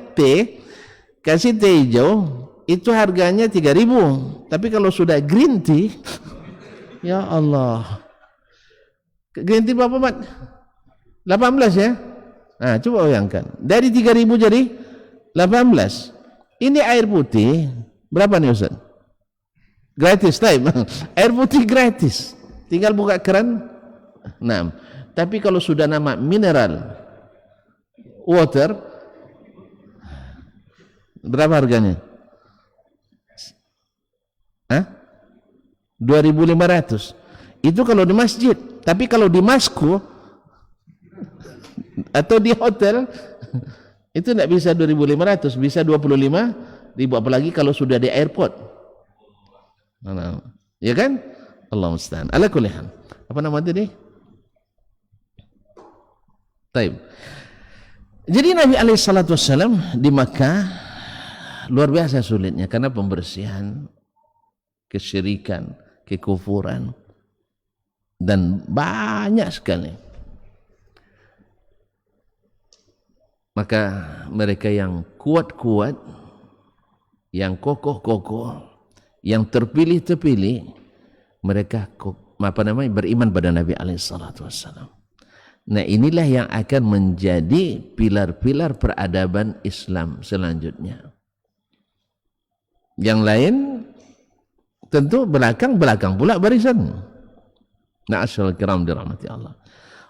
kasih teh hijau, itu harganya 3.000. Tapi kalau sudah green tea, ya Allah. Green tea berapa, Mat? 18 ya? Nah, coba bayangkan. Dari 3.000 jadi 18. Ini air putih berapa nih Ustaz? Gratis, time. Air putih gratis, tinggal buka keran. Nah, tapi kalau sudah nama mineral water, berapa harganya? 2.500. Itu kalau di masjid. Tapi kalau di masku atau di hotel itu tidak bisa 2.500, bisa 25.000, apalagi kalau sudah di airport. Nah, ya kan? Allah musta'an. Ala kulli hal. Apa nama tadi? Taib. Jadi Nabi SAW di Makkah luar biasa sulitnya karena pembersihan kesyirikan, kekufuran, dan banyak sekali. Maka mereka yang kuat-kuat, yang kokoh-kokoh, yang terpilih-terpilih, mereka beriman pada Nabi SAW. Nah, inilah yang akan menjadi pilar-pilar peradaban Islam selanjutnya. Yang lain tentu belakang pula barisan. Ma'asyiral kiram dirahmati Allah.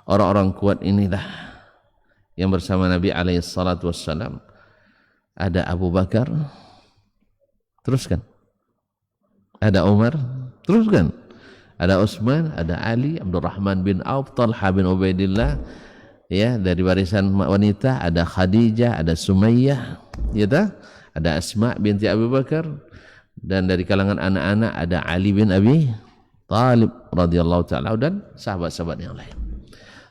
Orang-orang kuat inilah yang bersama Nabi SAW. Ada Abu Bakar, teruskan. Ada Umar, teruskan. Ada Utsman, ada Ali, Abdurrahman bin Auf, Talha bin Ubaidillah. Ya, dari barisan wanita ada Khadijah, ada Sumayyah, ya tak? Ada Asma binti Abu Bakar, dan dari kalangan anak-anak ada Ali bin Abi Talib radhiyallahu taala dan sahabat-sahabat yang lain.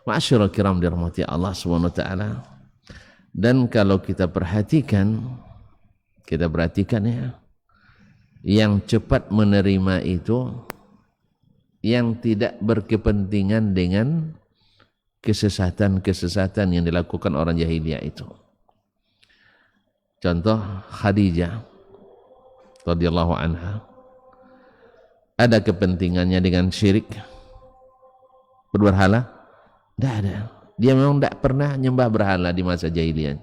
Ma'asyiral kiram dirahmati Allah Subhanahu wa taala. Dan kalau kita perhatikan ya, yang cepat menerima itu yang tidak berkepentingan dengan kesesatan-kesesatan yang dilakukan orang jahiliyah itu. Contoh Khadijah radhiyallahu anha, ada kepentingannya dengan syirik berhala? Tidak ada. Dia memang tidak pernah nyembah berhala di masa jahiliyah.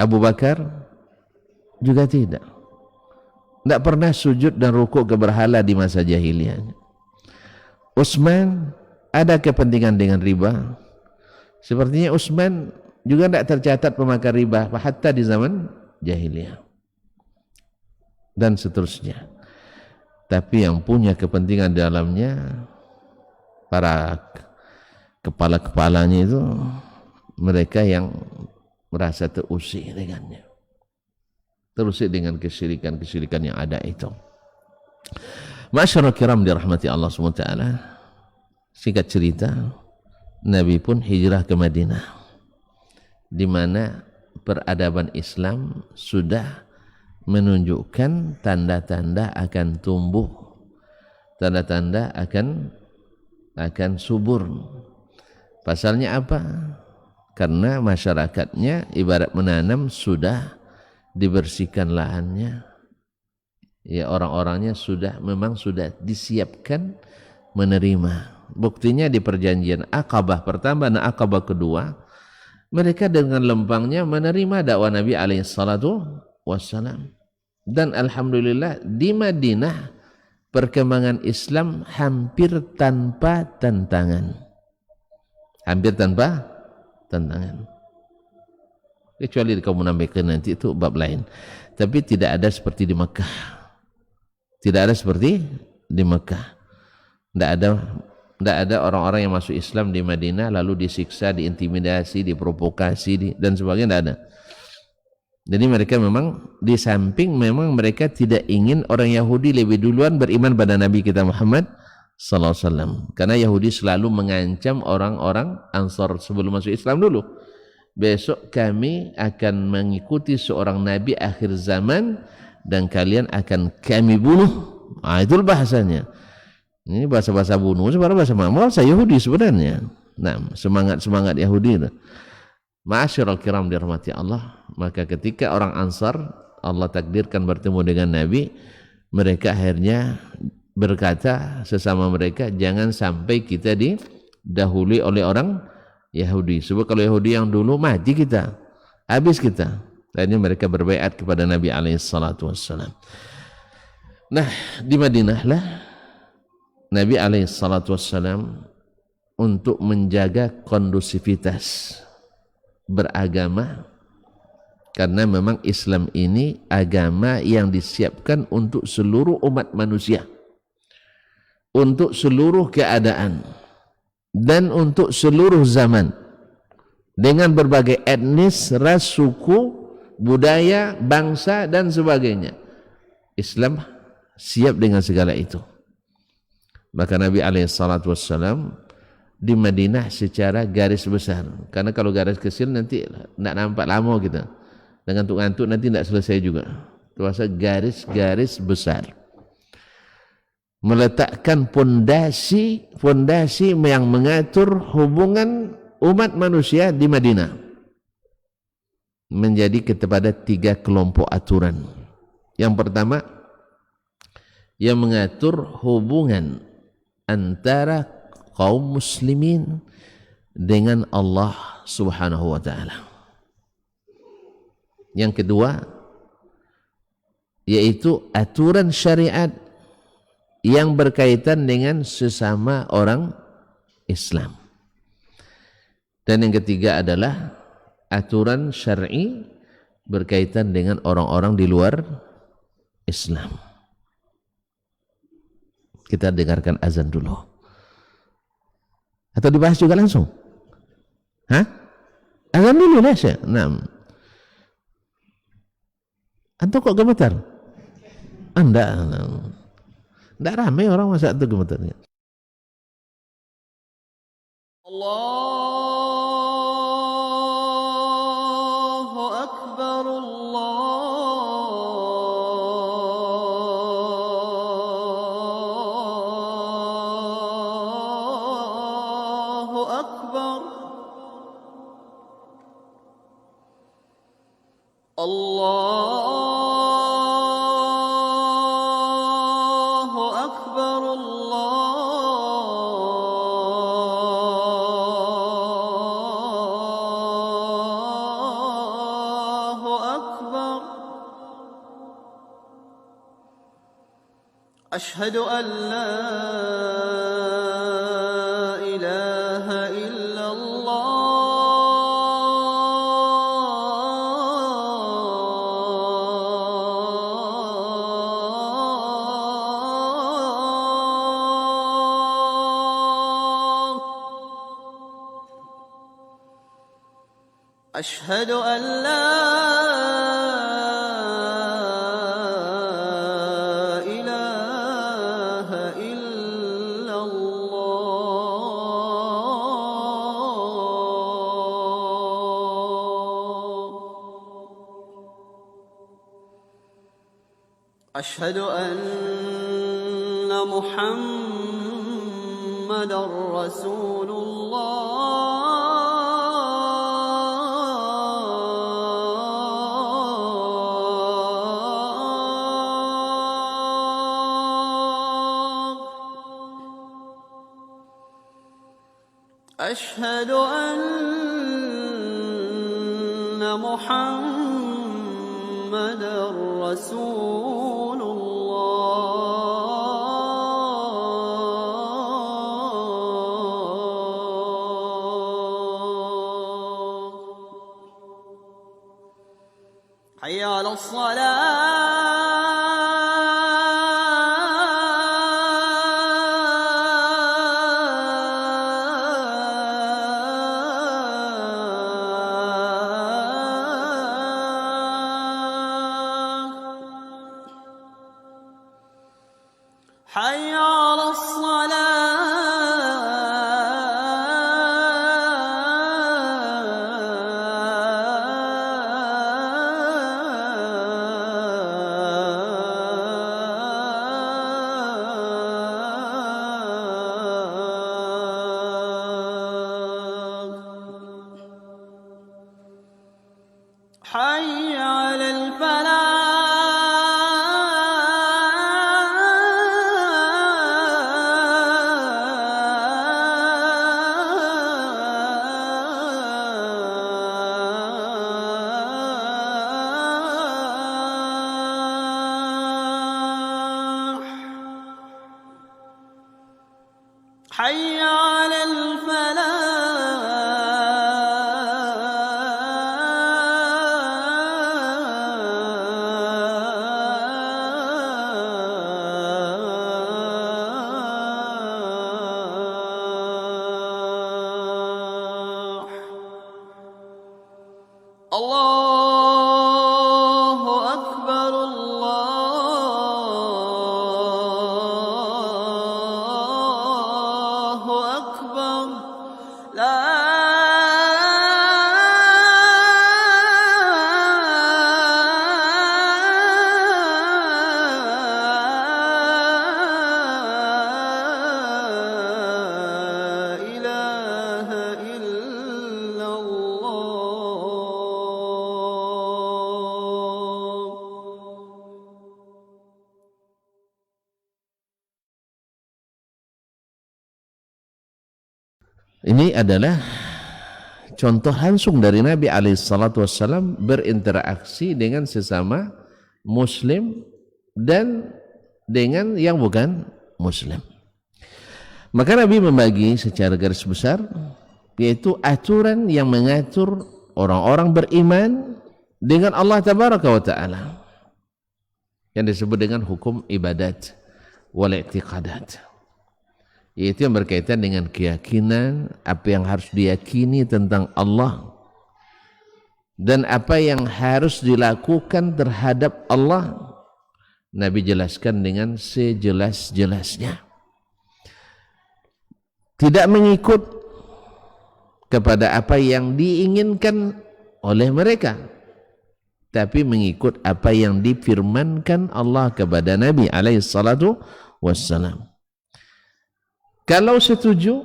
Abu Bakar juga tidak pernah sujud dan rukuk ke berhala di masa jahiliyah. Utsman ada kepentingan dengan riba. Sepertinya Utsman juga tidak tercatat pemakan riba hatta di zaman jahiliyah. Dan seterusnya. Tapi yang punya kepentingan dalamnya, para kepala-kepalanya itu, mereka yang merasa terusik dengannya. Terusik dengan kesyirikan-kesyirikan yang ada itu. Masyarakat kiram dirahmati Allah SWT. Singkat cerita, Nabi pun hijrah ke Madinah, di mana peradaban Islam sudah menunjukkan tanda-tanda akan tumbuh, tanda-tanda akan subur. Pasalnya apa? Karena masyarakatnya ibarat menanam, sudah dibersihkan lahannya, ya, orang-orangnya memang sudah disiapkan menerima. Buktinya di perjanjian Aqabah pertama dan Aqabah kedua, mereka dengan lempangnya menerima dakwah Nabi SAW. Dan alhamdulillah di Madinah perkembangan Islam hampir tanpa tantangan. Kecuali kaum munafik nanti itu bab lain. Tapi tidak ada seperti di Mekah. Tidak ada orang-orang yang masuk Islam di Madinah lalu disiksa, diintimidasi, diprovokasi dan sebagainya, tidak ada. Jadi mereka memang di samping memang mereka tidak ingin orang Yahudi lebih duluan beriman pada Nabi kita Muhammad sallallahu alaihi wasallam. Karena Yahudi selalu mengancam orang-orang Ansar sebelum masuk Islam dulu. Besok kami akan mengikuti seorang nabi akhir zaman dan kalian akan kami bunuh. Itu bahasanya. Ini bahasa-bahasa bunuh, sebenarnya bahasa bahasa Yahudi sebenarnya. Nah, semangat Yahudi itu. Ma'asyiral kiram dirahmati Allah. Maka ketika orang Ansar Allah takdirkan bertemu dengan Nabi, mereka akhirnya berkata sesama mereka, jangan sampai kita didahului oleh orang Yahudi. Sebab kalau Yahudi yang dulu mati kita, habis kita. Akhirnya mereka berbaiat kepada Nabi alaihissalatu wassalam. Nah, di Madinah lah Nabi alaihissalatu wassalam untuk menjaga kondusivitas beragama, karena memang Islam ini agama yang disiapkan untuk seluruh umat manusia, untuk seluruh keadaan dan untuk seluruh zaman, dengan berbagai etnis, ras, suku, budaya, bangsa dan sebagainya. Islam siap dengan segala itu. Maka Nabi alaihissalatu wassalam di Madinah secara garis besar, karena kalau garis kecil nanti tidak nampak lama kita, dengan ngantuk-ngantuk nanti tidak selesai juga. Terasa garis-garis besar, meletakkan fondasi yang mengatur hubungan umat manusia di Madinah menjadi kepada 3 kelompok aturan. Yang pertama, yang mengatur hubungan antara kaum muslimin dengan Allah Subhanahu wa taala. Yang kedua, yaitu aturan syariat yang berkaitan dengan sesama orang Islam. Dan yang ketiga adalah aturan syar'i berkaitan dengan orang-orang di luar Islam. Kita dengarkan azan dulu. Atau dibahas juga langsung? Hah? Azan dulu lah, Syekh. Nah. Atau kok gemetar? Enggak ramai orang masa itu gemetarnya. Allahu Akbar, Allahu Akbar, Allahu Akbar, Allahu Akbar. Ashhadu an la ilaha illallah. Ashhadu an la ilaha illallah. Ashhadu anna Muhammadar Rasulullah. Ashhadu anna Muhammadar Rasulullah. Hayya 'alas salah. Hayya 'alas salah. Hayya 'alal falah. حي على الفلاح الله أكبر الله أكبر لا إله إلا الله. Ini adalah contoh langsung dari Nabi SAW berinteraksi dengan sesama Muslim dan dengan yang bukan Muslim. Maka Nabi membagi secara garis besar, yaitu aturan yang mengatur orang-orang beriman dengan Allah Tabaraka wa Ta'ala, yang disebut dengan hukum ibadat wal i'tiqadat, yaitu yang berkaitan dengan keyakinan, apa yang harus diyakini tentang Allah dan apa yang harus dilakukan terhadap Allah. Nabi jelaskan dengan sejelas-jelasnya, tidak mengikut kepada apa yang diinginkan oleh mereka, tapi mengikut apa yang difirmankan Allah kepada Nabi SAW. Kalau setuju,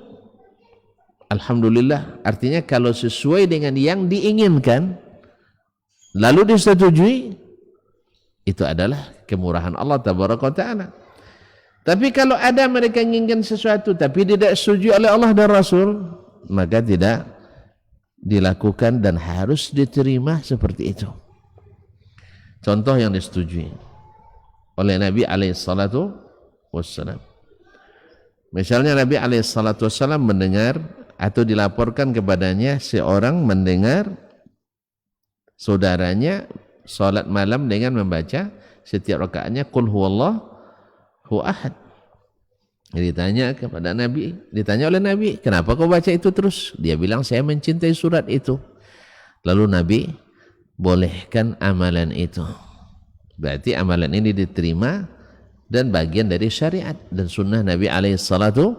alhamdulillah, artinya kalau sesuai dengan yang diinginkan lalu disetujui, itu adalah kemurahan Allah Tabaraka wa Ta'ala. Tapi kalau ada mereka inginkan sesuatu tapi tidak setuju oleh Allah dan Rasul, maka tidak dilakukan dan harus diterima seperti itu. Contoh yang disetujui oleh Nabi SAW. Misalnya Nabi SAW mendengar atau dilaporkan kepadanya seorang mendengar saudaranya salat malam dengan membaca setiap rakaatnya qul huwallahu ahad. Ditanya kepada Nabi, ditanya oleh Nabi, kenapa kau baca itu terus? Dia bilang, saya mencintai surat itu. Lalu Nabi bolehkan amalan itu. Berarti amalan ini diterima dan bagian dari syariat dan sunnah Nabi SAW.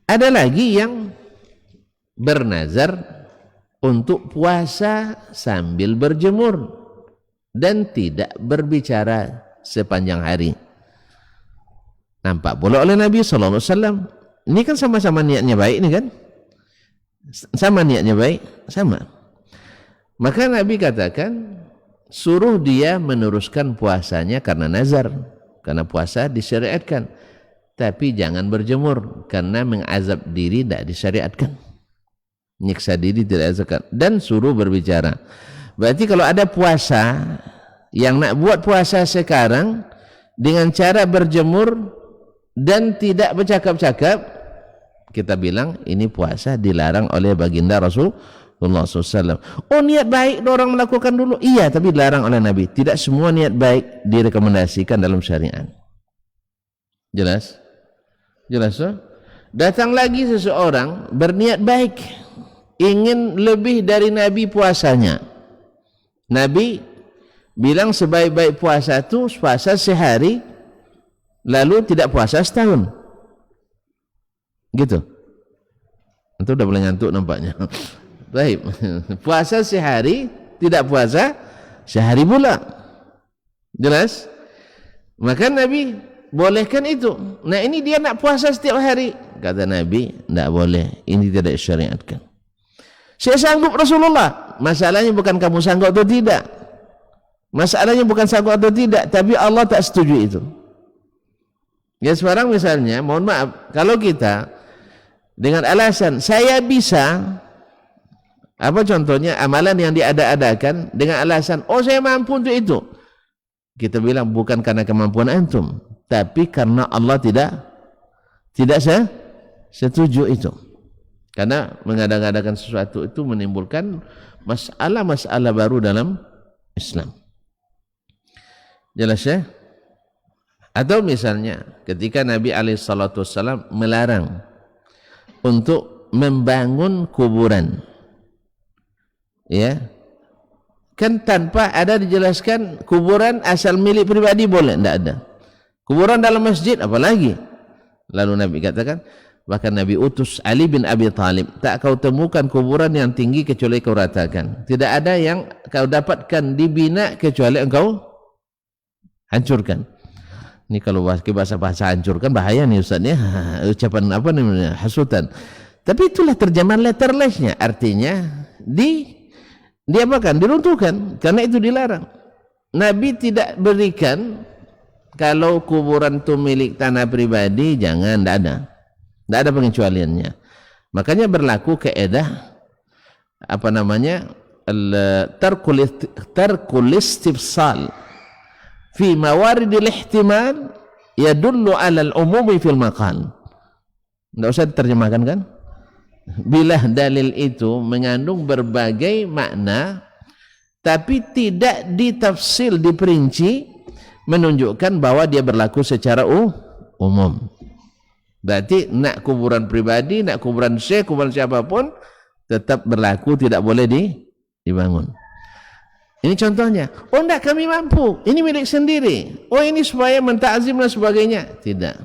Ada lagi yang bernazar untuk puasa sambil berjemur dan tidak berbicara sepanjang hari. Nampak pula oleh Nabi SAW. Ini kan sama-sama niatnya baik, ini kan? Sama niatnya baik, sama. Maka Nabi katakan, suruh dia meneruskan puasanya karena nazar, karena puasa disyariatkan, tapi jangan berjemur karena mengazab diri tidak disyariatkan, nyiksa diri tidak disyariatkan, dan suruh berbicara. Berarti kalau ada puasa yang nak buat puasa sekarang dengan cara berjemur dan tidak bercakap-cakap, kita bilang ini puasa dilarang oleh baginda Rasulullah SAW. Oh, niat baik orang melakukan dulu, iya, tapi dilarang oleh Nabi. Tidak semua niat baik direkomendasikan dalam syariat. Jelas? Jelas, so? Datang lagi seseorang berniat baik, ingin lebih dari Nabi puasanya. Nabi bilang sebaik-baik puasa itu puasa sehari, lalu tidak puasa setahun. Gitu. Itu udah mulai ngantuk nampaknya. Baik, puasa sehari, tidak puasa sehari pula. Jelas? Maka Nabi bolehkan itu. Nah, ini dia nak puasa setiap hari. Kata Nabi, tidak boleh. Ini tidak syariatkan. Saya sanggup Rasulullah. Masalahnya bukan kamu sanggup atau tidak. Masalahnya bukan sanggup atau tidak, tapi Allah tak setuju itu. Ya, sekarang misalnya, mohon maaf, kalau kita dengan alasan saya bisa, apa contohnya amalan yang diada-adakan dengan alasan oh saya mampu untuk itu, kita bilang bukan karena kemampuan antum, tapi karena Allah tidak tidak setuju itu. Karena mengada-ngadakan sesuatu itu menimbulkan masalah-masalah baru dalam Islam. Jelas ya? Atau misalnya ketika Nabi SAW melarang untuk membangun kuburan, ya, kan tanpa ada dijelaskan kuburan asal milik pribadi boleh, tidak ada. Kuburan dalam masjid apalagi. Lalu Nabi katakan, bahkan Nabi utus Ali bin Abi Thalib, tak kau temukan kuburan yang tinggi kecuali kau ratakan. Tidak ada yang kau dapatkan dibina kecuali engkau hancurkan. Ini kalau bahasa hancurkan bahaya nih Ustaz ya. Ucapan apa namanya? Hasutan. Tapi itulah terjemahan letterlessnya. Artinya diapakan? Diruntuhkan. Karena itu dilarang. Nabi tidak berikan kalau kuburan itu milik tanah pribadi, jangan, tidak ada. Tidak ada pengecualiannya. Makanya berlaku kaedah apa namanya? Tarkul istifsal fi mawaridil ihtimal yadullu ala al-umumi fil maqal. Tidak usah diterjemahkan kan? Bila dalil itu mengandung berbagai makna tapi tidak ditafsil, diperinci, menunjukkan bahwa dia berlaku secara umum. Berarti nak kuburan pribadi, nak kuburan syekh, kuburan siapapun tetap berlaku, tidak boleh dibangun. Ini contohnya. Oh enggak, kami mampu, ini milik sendiri. Oh ini supaya mentakzim dan sebagainya. Tidak.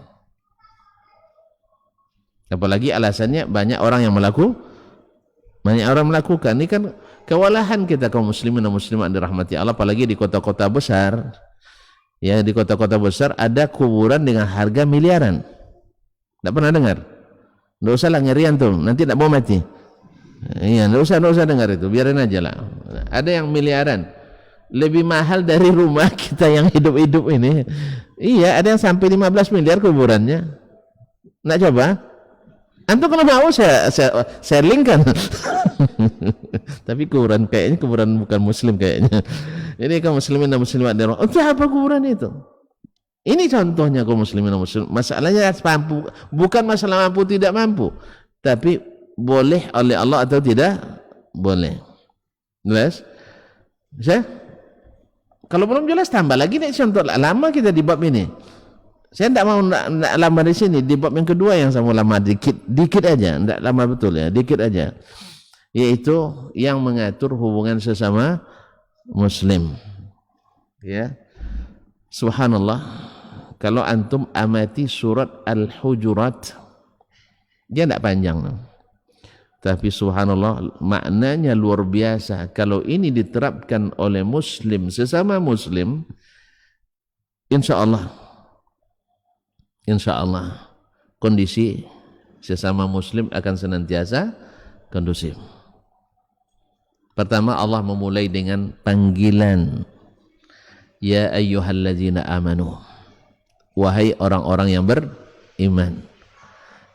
Apalagi alasannya banyak orang yang melakukan. Ini kan kewalahan kita kaum muslimin dan muslimat dirahmati Allah, apalagi di kota-kota besar. Ya, di kota-kota besar ada kuburan dengan harga miliaran. Tidak pernah dengar? Tidak usah lah ngerian tuh, nanti tidak mau mati. Iya, tidak usah dengar itu, biarin aja lah. Ada yang miliaran, lebih mahal dari rumah kita yang hidup-hidup ini. Iya, ada yang sampai 15 miliar kuburannya. Nak coba? Antum kalau mau saya linkkan. Tapi kuburan kayaknya kuburan bukan muslim kayaknya. Ini kaum muslimin dan muslimat di rumah. Untuk apa kuburan itu? Ini contohnya kaum muslimin dan muslimat. Masalahnya mampu, bukan masalah mampu tidak mampu, tapi boleh oleh Allah atau tidak boleh. Jelas? Saya kalau belum jelas tambah lagi nih contoh lama kita di bab ini. Saya tidak mau lama di sini, di bab yang kedua yang saya mau lama dikit aja, tidak lama betul ya, dikit aja. Yaitu yang mengatur hubungan sesama muslim. Ya. Subhanallah. Kalau antum amati surat Al-Hujurat, dia tidak panjang. Tapi subhanallah maknanya luar biasa. Kalau ini diterapkan oleh muslim sesama muslim, insya Allah kondisi sesama muslim akan senantiasa kondusif. Pertama, Allah memulai dengan panggilan, ya ayyuhalladzina amanu, wahai orang-orang yang beriman.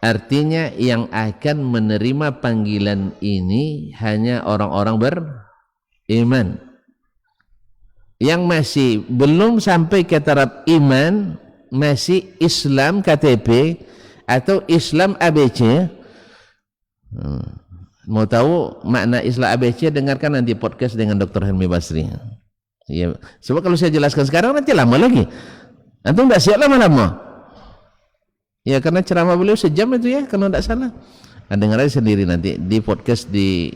Artinya yang akan menerima panggilan ini hanya orang-orang beriman. Yang masih belum sampai ke taraf iman, masih Islam KTP atau Islam ABC. Mau tahu makna Islam ABC, dengarkan nanti podcast dengan Dr. Helmi Basri. Ya, sebab kalau saya jelaskan sekarang nanti lama lagi. Antum tidak siap lama-lama. Ya karena ceramah beliau sejam itu ya, kalau tidak salah. Nah, dengar aja sendiri nanti di podcast di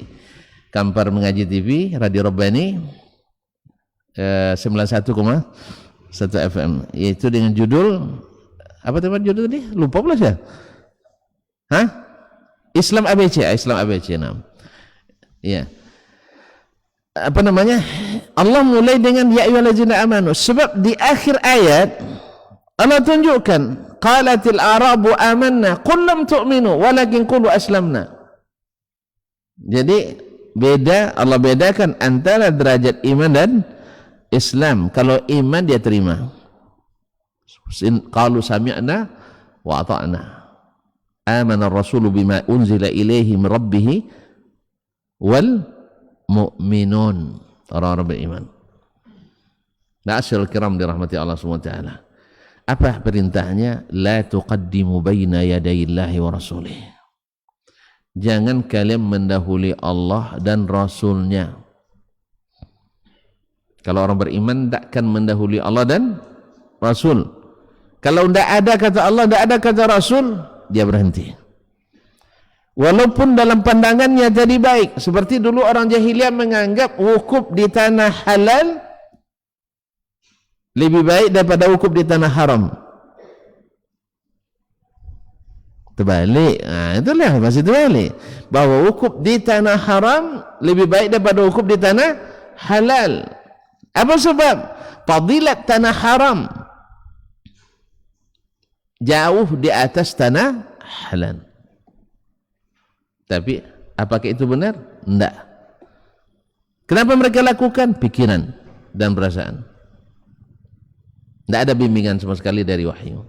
Kampar Mengaji TV Radio Rabbani 91,1 FM, yaitu dengan judul apa tema judul tadi? Lupa pula saya. Hah? Islam ABC, Islam ABC. Nah. Ya. Apa namanya? Allah mulai dengan ya ayyuhallazina amanu, sebab di akhir ayat Allah tunjukkan qalatil a'rabu amanna qul lam tu'minu walakin qulu aslamna. Jadi beda, Allah bedakan antara derajat iman dan Islam. Kalau iman dia terima. Qalu sami'na wa ata'na. Amana ar-rasulu bima unzila ilaihi min rabbih wal mu'minun. Orang-orang beriman. Ma'asyiral kiram dirahmati Allah Subhanahu wa taala. Apa perintahnya? La tuqaddimu baina yadayillahi wa rasulih. Jangan kalian mendahului Allah dan Rasulnya. Kalau orang beriman takkan mendahului Allah dan Rasul. Kalau tidak ada kata Allah, tidak ada kata Rasul, dia berhenti. Walaupun dalam pandangannya jadi baik, seperti dulu orang jahiliyah menganggap wukuf di tanah halal lebih baik daripada wukuf di tanah haram. Terbalik. Itulah masih terbalik. Bahawa wukuf di tanah haram lebih baik daripada wukuf di tanah halal. Apa sebab? Fadilat tanah haram jauh di atas tanah halal. Tapi apakah itu benar? Tidak. Kenapa mereka lakukan? Pikiran dan perasaan. Tidak ada bimbingan sama sekali dari wahyu.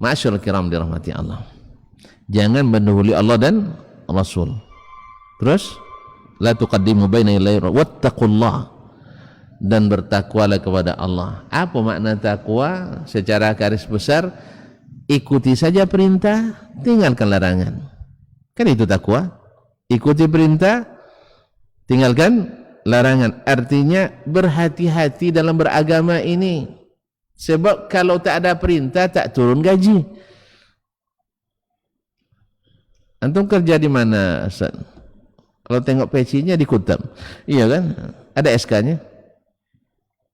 Ma'asyarul kiram dirahmati Allah. Jangan mendahului Allah dan Rasul. Terus, la tuqaddimu baina yaday wattaqullah, dan bertakwalah kepada Allah. Apa makna takwa? Secara garis besar, ikuti saja perintah, tinggalkan larangan. Kan itu takwa. Ikuti perintah, tinggalkan larangan. Artinya berhati-hati dalam beragama ini. Sebab kalau tak ada perintah, tak turun gaji. Antum kerja di mana, Ustaz? Kalau tengok pecinya di Kutab. Iya kan? Ada SK-nya?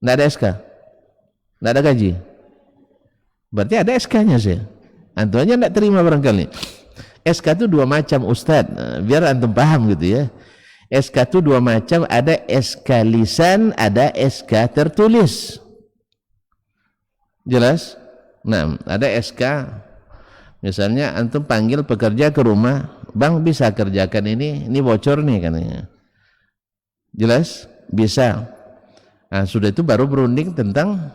Tidak ada SK? Tidak ada gaji? Berarti ada SK-nya sih. Antum aja tidak terima barangkali. SK itu dua macam, Ustaz. Biar antum paham gitu ya. SK itu dua macam. Ada SK lisan, ada SK tertulis. Jelas? Nah, ada SK. Misalnya antum panggil pekerja ke rumah, Bang bisa kerjakan ini bocor nih katanya. Jelas? Bisa. Nah, sudah itu baru berunding tentang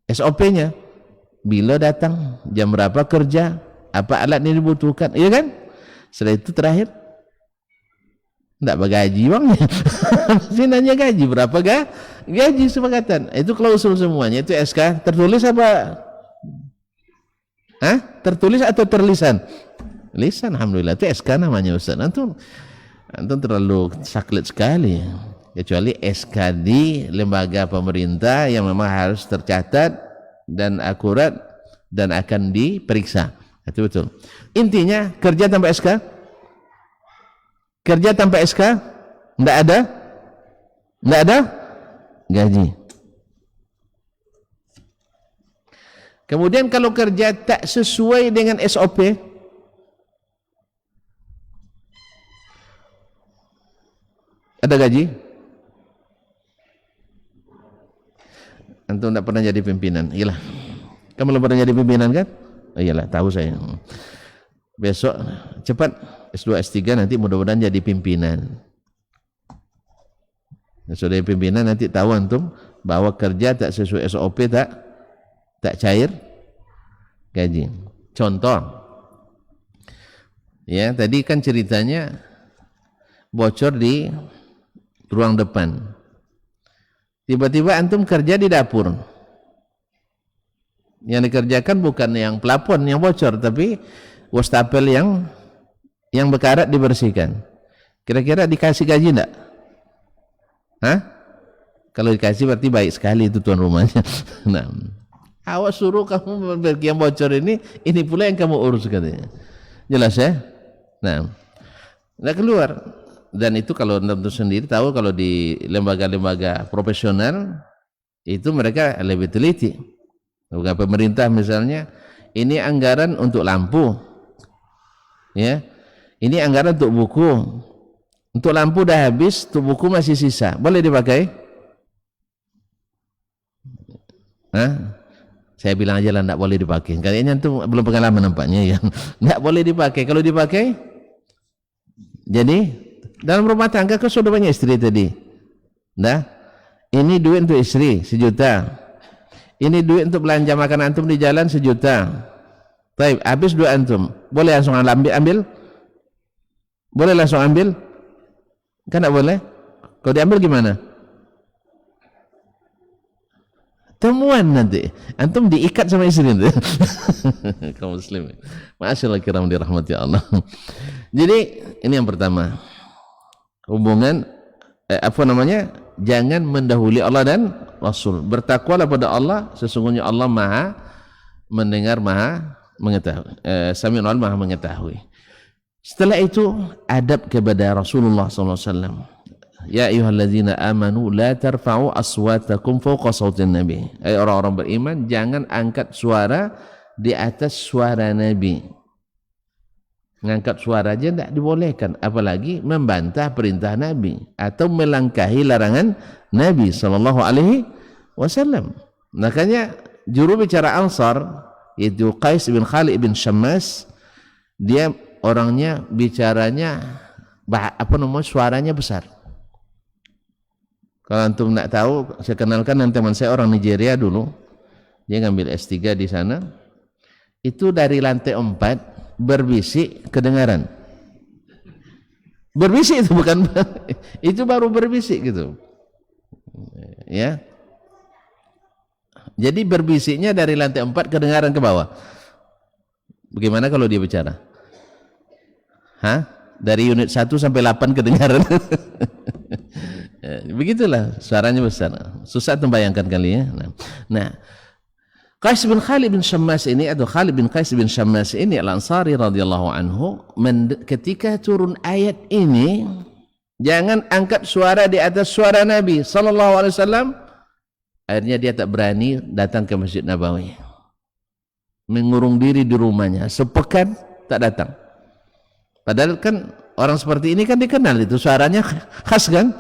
SOP-nya. Bila datang, jam berapa kerja, apa alat yang dibutuhkan, iya kan? Setelah itu terakhir, tidak bergaji bangnya. Masih nanya gaji, berapa gaji sepakatan. Itu klausul semuanya, itu SK tertulis apa? Hah? Tertulis atau terlisan? Lisan, alhamdulillah, itu SK namanya Ustaz. Antum terlalu saklit sekali. Kecuali SK di lembaga pemerintah yang memang harus tercatat dan akurat dan akan diperiksa. Itu betul. Intinya kerja tanpa SK, kerja tanpa SK, tidak ada gaji. Kemudian kalau kerja tak sesuai dengan SOP, ada gaji. Antum tidak pernah jadi pimpinan. Iyalah. Kamu belum pernah jadi pimpinan kan? Oh, iyalah, tahu saya. Besok cepat S2 S3 nanti mudah-mudahan jadi pimpinan. Sudah pimpinan nanti tahu antum bahwa kerja tak sesuai SOP tak cair gaji. Contoh. Ya, tadi kan ceritanya bocor di ruang depan. Tiba-tiba antum kerja di dapur. Yang dikerjakan bukan yang pelapon yang bocor, tapi wastafel yang berkarat dibersihkan. Kira-kira dikasih gaji enggak? Hah? Kalau dikasih berarti baik sekali itu tuan rumahnya. Nah, awas suruh kamu yang bocor ini pula yang kamu urus katanya. Jelas ya? Nah, enggak keluar. Dan itu kalau tentu sendiri tahu kalau di lembaga-lembaga profesional itu mereka lebih teliti. Bukan pemerintah misalnya, ini anggaran untuk lampu, ya, ini anggaran untuk buku, untuk lampu dah habis, untuk buku masih sisa, boleh dipakai? Hah? Saya bilang aja lah tidak boleh dipakai. Kayaknya itu belum pengalaman nampaknya ya. Tidak boleh dipakai. Kalau dipakai, jadi dalam rumah tangga kan sudah banyak istri tadi. Nah, ini duit untuk istri 1 juta. Ini duit untuk belanja makan antum di jalan 1 juta. Baik, habis duit antum. Boleh langsung ambil? Boleh langsung ambil? Kan tidak boleh. Kalau diambil gimana? temuan nanti antum diikat sama istri itu. Kaum muslim, masyaallah kiram dirahmati Allah. Jadi ini yang pertama, hubungan jangan mendahului Allah dan Rasul. Bertakwalah pada Allah, sesungguhnya Allah Maha mendengar, Maha mengetahui. Sami'un alim, Maha mengetahui. Setelah itu adab kepada Rasulullah SAW. Ya ayyuhalladzina amanu la tarfa'u aswatakum fawqa sautin nabi. Orang-orang beriman, jangan angkat suara di atas suara Nabi. Mengangkat suara aja tidak dibolehkan, apalagi membantah perintah Nabi atau melangkahi larangan Nabi sallallahu alaihi wasallam. Makanya juru bicara Ansar yaitu Qais bin Khalid bin Syammas, dia orangnya bicaranya suaranya besar. Kalau antum nak tahu, saya kenalkan teman saya orang Nigeria dulu. Dia ngambil S3 di sana. Itu dari lantai 4 berbisik kedengaran. Berbisik itu bukan itu baru berbisik gitu. Ya. Jadi berbisiknya dari lantai 4 kedengaran ke bawah. Bagaimana kalau dia bicara? Dari unit 1 sampai 8 kedengaran. Begitulah suaranya besar, susah membayangkan kali ya. Nah, Qais bin Khalid bin Syammas ini atau Khalid bin Qais bin Syammas ini Al-Ansari radhiyallahu anhu, ketika turun ayat ini, jangan angkat suara di atas suara Nabi sallallahu alaihi wasallam, akhirnya dia tak berani datang ke Masjid Nabawi, mengurung diri di rumahnya sepekan tak datang. Padahal kan orang seperti ini kan dikenal, itu suaranya khas kan?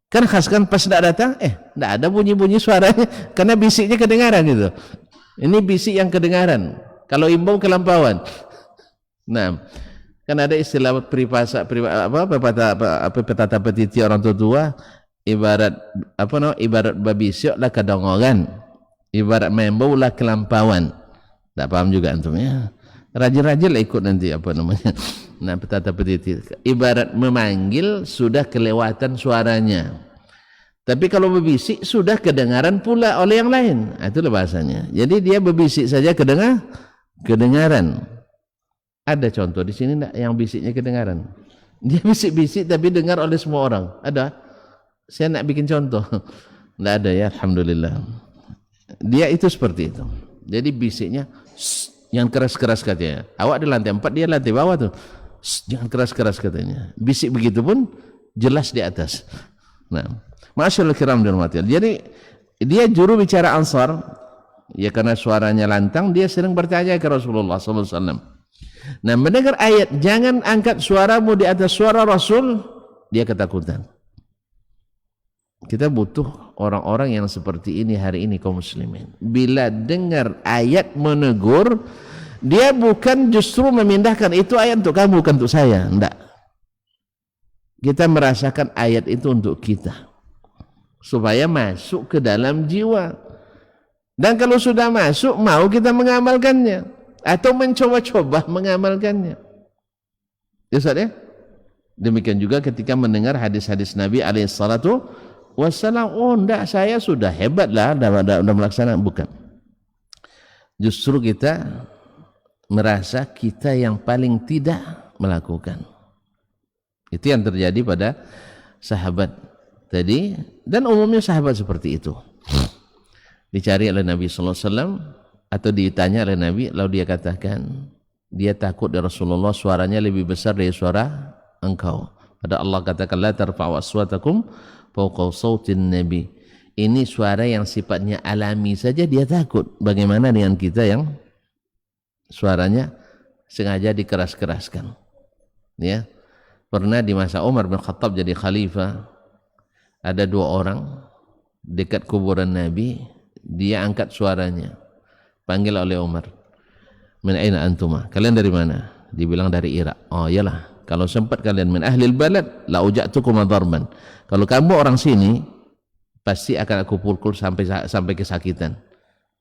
Kan khas kan, pas tidak datang, tidak ada bunyi-bunyi suaranya, karena bisiknya kedengaran gitu. Ini bisik yang kedengaran. Kalau imbau kelampauan. Nah, kan ada istilah peribahasa, petata petiti orang tua, ibarat ibarat babi siok lah kedongoran, ibarat membau lah kelampauan. Tak paham juga antum ya. Rajin-rajin lah ikut nanti Nah, petata petiti ibarat memanggil sudah kelewatan suaranya, tapi kalau berbisik sudah kedengaran pula oleh yang lain. Itulah bahasanya. Jadi dia berbisik saja kedengaran. Ada contoh di sini enggak yang bisiknya kedengaran? Dia bisik-bisik tapi dengar oleh semua orang. Ada? Saya nak bikin contoh. Enggak ada ya, alhamdulillah. Dia itu seperti itu. Jadi bisiknya yang keras-keras katanya. Awak di lantai 4, dia lantai bawah tuh. Jangan keras-keras katanya. Bisik begitu pun jelas di atas. Nah, masyaallah kiram dan mati. Jadi dia juru bicara Ansar, ya karena suaranya lantang, dia sering bertanya ke Rasulullah SAW. Nah, mendengar ayat jangan angkat suaramu di atas suara Rasul, dia ketakutan. Kita butuh orang-orang yang seperti ini hari ini kaum muslimin. Bila dengar ayat menegur, dia bukan justru memindahkan itu ayat untuk kamu, bukan untuk saya, enggak. Kita merasakan ayat itu untuk kita, supaya masuk ke dalam jiwa. Dan kalau sudah masuk, mau kita mengamalkannya atau mencoba-coba mengamalkannya. Ya Ustaz ya? Demikian juga ketika mendengar hadis-hadis Nabi alaihissalatu wassalam, oh enggak, saya sudah hebat lah, sudah melaksanakan. Bukan. Justru kita merasa kita yang paling tidak melakukan. Itu yang terjadi pada sahabat tadi, dan umumnya sahabat seperti itu. Dicari oleh Nabi SAW atau ditanya oleh Nabi, lalu dia katakan dia takut dari Rasulullah suaranya lebih besar dari suara engkau. Pada Allah katakan la tarfa'u aswatakum fawqa sautin nabi. Ini suara yang sifatnya alami saja dia takut. Bagaimana dengan kita yang suaranya sengaja dikeras-keraskan? Ya, pernah di masa Umar bin Khattab jadi khalifah, ada 2 orang dekat kuburan Nabi, dia angkat suaranya, panggil oleh Umar, min aina antuma, kalian dari mana? Dibilang dari Irak. Oh iyalah, kalau sempat kalian min ahlil balad la uja'tukum darban, kalau kamu orang sini pasti akan aku pukul sampai kesakitan.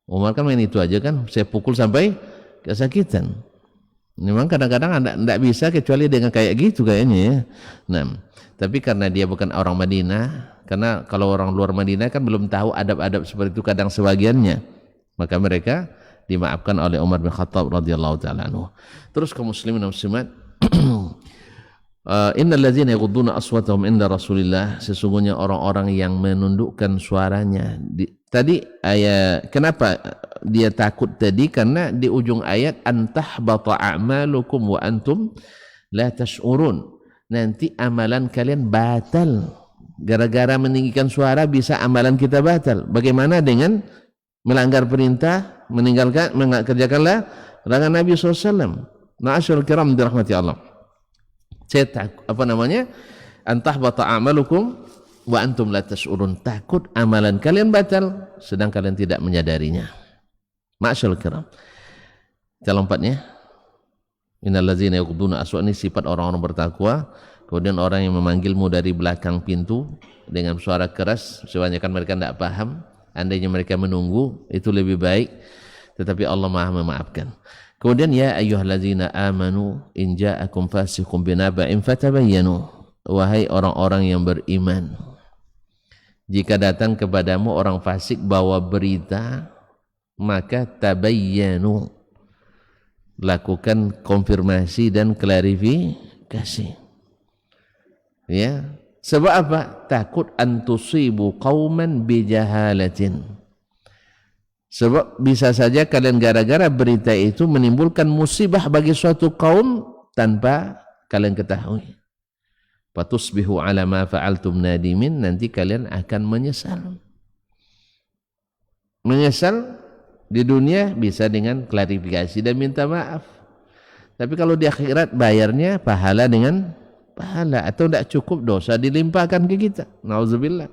Umar kan main itu aja kan, saya pukul sampai kesakitan. Memang kadang-kadang tidak bisa kecuali dengan kayak gitu kayaknya ya. Nah, tapi karena dia bukan orang Madinah, karena kalau orang luar Madinah kan belum tahu adab-adab seperti itu kadang sebagiannya, maka mereka dimaafkan oleh Umar bin Khattab radhiyallahu taala anhu. Terus kaum muslimin dan muslimat, innal ladzina yaghudduna aswatahum inda Rasulillah, sesungguhnya orang-orang yang menundukkan suaranya. Tadi ayat, kenapa dia takut tadi? Karena di ujung ayat antahbata a'malukum wa antum la tash'urun. Nanti amalan kalian batal. Gara-gara meninggikan suara bisa amalan kita batal. Bagaimana dengan melanggar perintah, mengerjakanlah larangan Nabi SAW. Ma'asyarul kiram dirahmati Allah. Saya antahbata a'malukum wa antum la tash'urun, takut amalan kalian batal sedang kalian tidak menyadarinya. Ma'asyarul kiram. Calon empatnya, innal ladzina yaghudduna aswatahum, ini sifat orang-orang bertakwa. Kemudian orang yang memanggilmu dari belakang pintu dengan suara keras, kebanyakan mereka tidak paham. Andainya mereka menunggu itu lebih baik, tetapi Allah Maha memaafkan. Kemudian ya ayyuhalladzina amanu in ja'akum fasiqun binaba'in fatabayyanu, wahai orang-orang yang beriman, jika datang kepadamu orang fasik bawa berita, maka tabayyanu, lakukan konfirmasi dan klarifikasi. Ya, sebab apa? Takut antusibu qauman bijahalatin. Sebab bisa saja kalian gara-gara berita itu menimbulkan musibah bagi suatu kaum tanpa kalian ketahui. Fatusbihu ala ma fa'altum nadimin, nanti kalian akan menyesal. Menyesal di dunia bisa dengan klarifikasi dan minta maaf. Tapi kalau di akhirat bayarnya pahala dengan pahala, atau tidak cukup dosa dilimpahkan ke kita. Nauzubillah.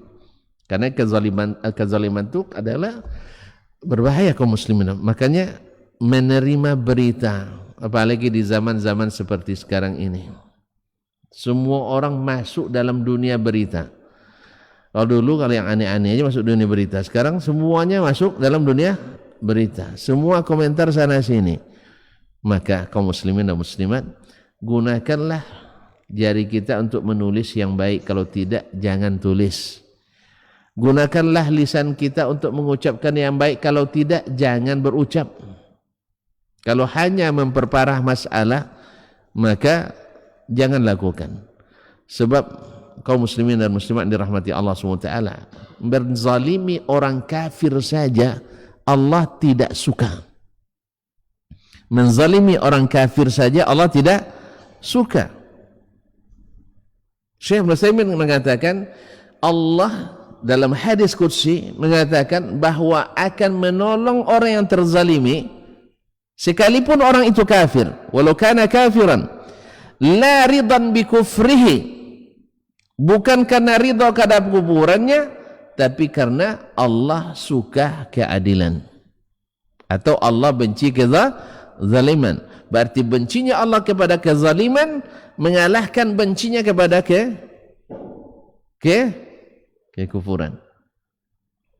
Karena kezaliman itu adalah berbahaya kaum muslimin. Makanya menerima berita, apalagi di zaman-zaman seperti sekarang ini, semua orang masuk dalam dunia berita. Kalau dulu kalau yang aneh-aneh aja masuk dunia berita, sekarang semuanya masuk dalam dunia berita. Semua komentar sana sini. Maka kaum muslimin dan muslimat, gunakanlah jari kita untuk menulis yang baik, kalau tidak jangan tulis. Gunakanlah lisan kita untuk mengucapkan yang baik, kalau tidak jangan berucap. Kalau hanya memperparah masalah, maka jangan lakukan. Sebab kaum muslimin dan muslimat dirahmati Allah SWT, berzalimi orang kafir saja Allah tidak suka. Menzalimi orang kafir saja Allah tidak suka. Syekh Muslimin mengatakan, Allah dalam hadis qudsi mengatakan bahwa akan menolong orang yang terzalimi sekalipun orang itu kafir, walau kana kafiran, la ridan bi kufrihi, bukan karena ridha terhadap kufurannya, tapi karena Allah suka keadilan, atau Allah benci kezaliman. Berarti bencinya Allah kepada kezaliman mengalahkan bencinya kepada kekufuran.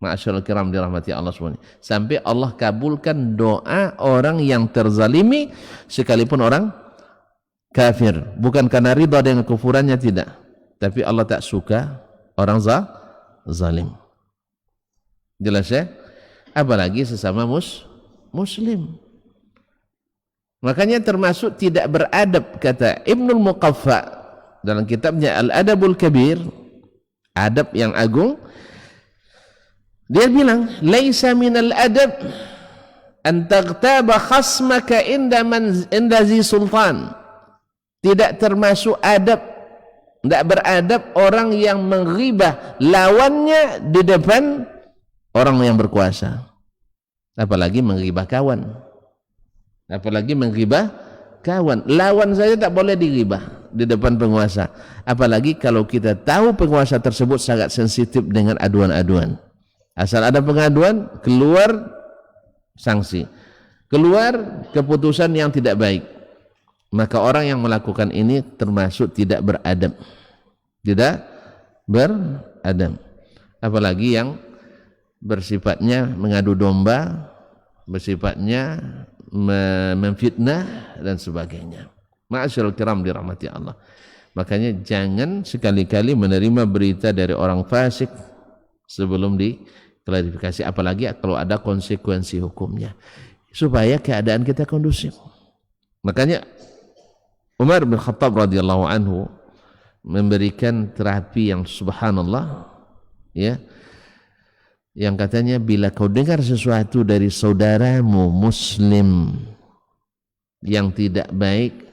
Ma'asyarul kiram dirahmati Allah SWT. Sampai Allah kabulkan doa orang yang terzalimi sekalipun orang kafir, bukan karena ridha dengan kufurannya, tidak, tapi Allah tak suka orang zalim. Jelas ya? Apalagi sesama muslim. Makanya termasuk tidak beradab, kata Ibnul Muqaffa dalam kitabnya Al-Adabul Kabir, adab yang agung. Dia bilang, laisa minal adab an taghtaba khasmaka inda zi sultan. Tidak termasuk adab, tidak beradab orang yang menghibah lawannya di depan orang yang berkuasa. Apalagi menghibah kawan. Apalagi menghibah kawan. Lawan saja tak boleh dighibah di depan penguasa. Apalagi kalau kita tahu penguasa tersebut sangat sensitif dengan aduan-aduan. Asal ada pengaduan, keluar sanksi, keluar keputusan yang tidak baik. Maka orang yang melakukan ini termasuk tidak beradab. Tidak beradab. Apalagi yang bersifatnya mengadu domba, bersifatnya memfitnah dan sebagainya. Ma'asyiral kiram dirahmati Allah. Makanya jangan sekali-kali menerima berita dari orang fasik sebelum diklarifikasi, apalagi kalau ada konsekuensi hukumnya, supaya keadaan kita kondusif. Makanya Umar bin Khattab radhiyallahu anhu memberikan terapi yang subhanallah, ya, yang katanya bila kau dengar sesuatu dari saudaramu muslim yang tidak baik,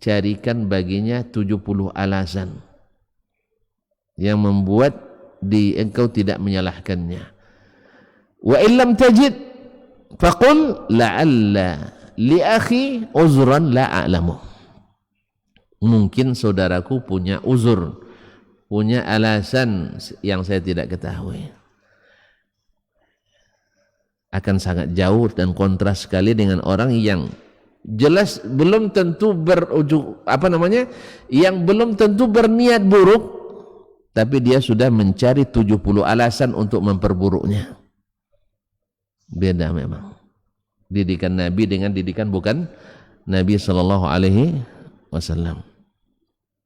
carikan baginya 70 alasan yang membuat engkau tidak menyalahkannya. Wa illam tajid faqul la'alla li akhi uzran la a'lamu. Mungkin saudaraku punya uzur, punya alasan yang saya tidak ketahui. Akan sangat jauh dan kontras sekali dengan orang yang jelas belum tentu yang belum tentu berniat buruk, tapi dia sudah mencari 70 alasan untuk memperburuknya. Beda memang didikan Nabi dengan didikan bukan Nabi sallallahu alaihi wasallam.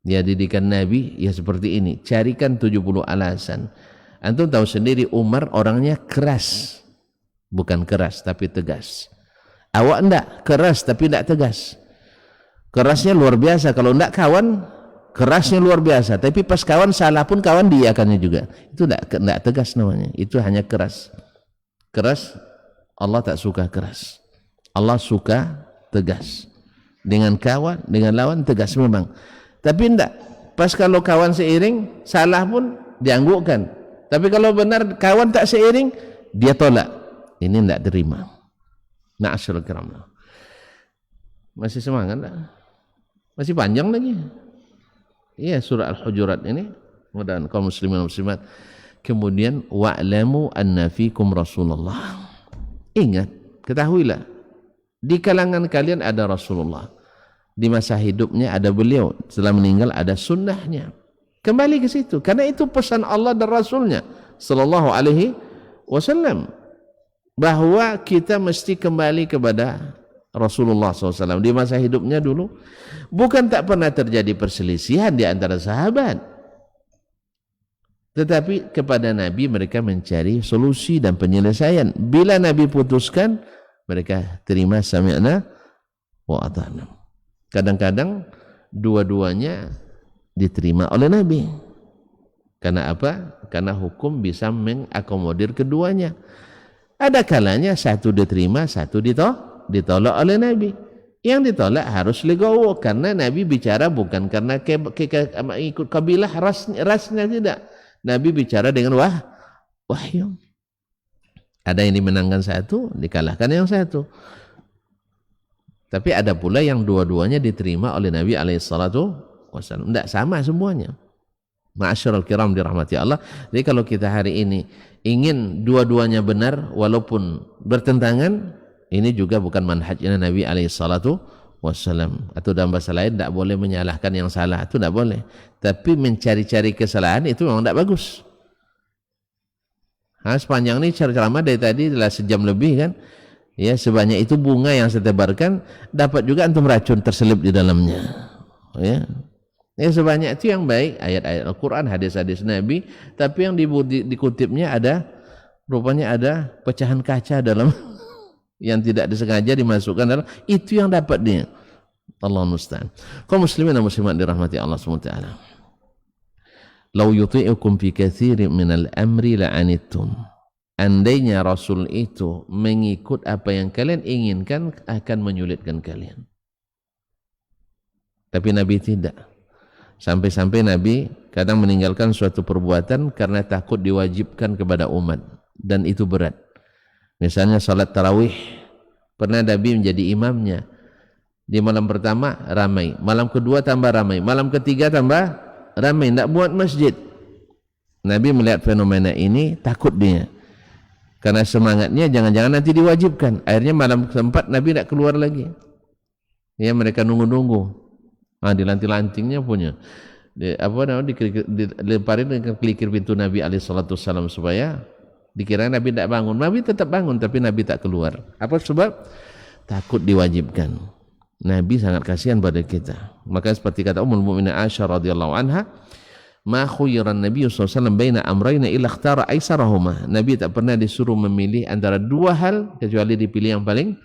Ya, didikan Nabi ya seperti ini, carikan 70 alasan. Antum tahu sendiri Umar orangnya keras, bukan keras tapi tegas. Awak enggak keras tapi enggak tegas. Kerasnya luar biasa. Kalau enggak kawan, kerasnya luar biasa. Tapi pas kawan salah pun kawan diiakannya juga. Itu enggak tegas namanya. Itu hanya keras. Keras, Allah tak suka keras. Allah suka tegas. Dengan kawan, dengan lawan tegas memang. Tapi enggak. Pas kalau kawan seiring, salah pun dianggukkan. Tapi kalau benar kawan tak seiring, dia tolak. Ini enggak terima. Ma'asyiral kiram. Masih semangat tak? Masih panjang lagi. Iya, surah Al-Hujurat ini. Mudah-mudahan kaum muslimin dan muslimat. Kemudian wa'lamu anna fikum Rasulullah. Ingat, ketahuilah di kalangan kalian ada Rasulullah. Di masa hidupnya ada beliau, setelah meninggal ada sunnahnya. Kembali ke situ, karena itu pesan Allah dan Rasulnya sallallahu alaihi wasallam, bahwa kita mesti kembali kepada Rasulullah SAW. Di masa hidupnya dulu bukan tak pernah terjadi perselisihan di antara sahabat, tetapi kepada Nabi mereka mencari solusi dan penyelesaian. Bila Nabi putuskan, mereka terima sami'na wa ata'na. Kadang-kadang dua-duanya diterima oleh Nabi. Karena apa? Karena hukum bisa mengakomodir keduanya. Ada kalanya satu diterima, satu ditolak oleh Nabi. Yang ditolak harus legowo, karena Nabi bicara bukan karena ikut kabilah rasnya, tidak. Nabi bicara dengan wahyu. Ada yang dimenangkan satu, dikalahkan yang satu. Tapi ada pula yang dua-duanya diterima oleh Nabi alaihissalatu wassalam. Tidak sama semuanya. Ma'asyiral kiram dirahmati Allah. Jadi kalau kita hari ini ingin dua-duanya benar walaupun bertentangan, ini juga bukan manhajnya Nabi alaihissalatu wassalam. Atau dalam bahasa lain, tidak boleh menyalahkan yang salah, itu tidak boleh. Tapi mencari-cari kesalahan itu memang tidak bagus. Sepanjang ini ceramah dari tadi adalah sejam lebih kan. Ya, sebanyak itu bunga yang saya tebarkan, dapat juga antum racun terselip di dalamnya. Ya. Ya, sebanyak itu yang baik, ayat-ayat Al-Quran, hadis-hadis Nabi, tapi yang dikutipnya rupanya ada pecahan kaca dalam yang tidak disengaja dimasukkan dalam, itu yang dapat dia. Allah musta'an. Kaum muslimin dan muslimat dirahmati Allah SWT. Lau yuti'ukum fi katsirin minal amri la'anittum. Andainya Rasul itu mengikut apa yang kalian inginkan, akan menyulitkan kalian. Tapi Nabi tidak. Sampai-sampai Nabi kadang meninggalkan suatu perbuatan karena takut diwajibkan kepada umat, dan itu berat. Misalnya salat tarawih, pernah Nabi menjadi imamnya. Di malam pertama ramai, malam kedua tambah ramai, malam ketiga tambah ramai, tidak buat masjid. Nabi melihat fenomena ini, takut dia. Karena semangatnya jangan-jangan nanti diwajibkan. Akhirnya malam keempat Nabi tidak keluar lagi. Ya, mereka nunggu-nunggu. Dilanting-lantingnya punya. Dilemparin dengan kelikir pintu Nabi alaihissalam supaya dikira Nabi tidak bangun. Nabi tetap bangun, tapi Nabi tak keluar. Apa sebab? takut diwajibkan. Nabi sangat kasihan pada kita. Maka seperti kata Ummul Mukminin Aisyah radhiyallahu anha, ma khuyira Nabi sallallahu alaihi wasallam baina amrayni illa ikhtara aisarahuma. Nabi tak pernah disuruh memilih antara dua hal kecuali dipilih yang paling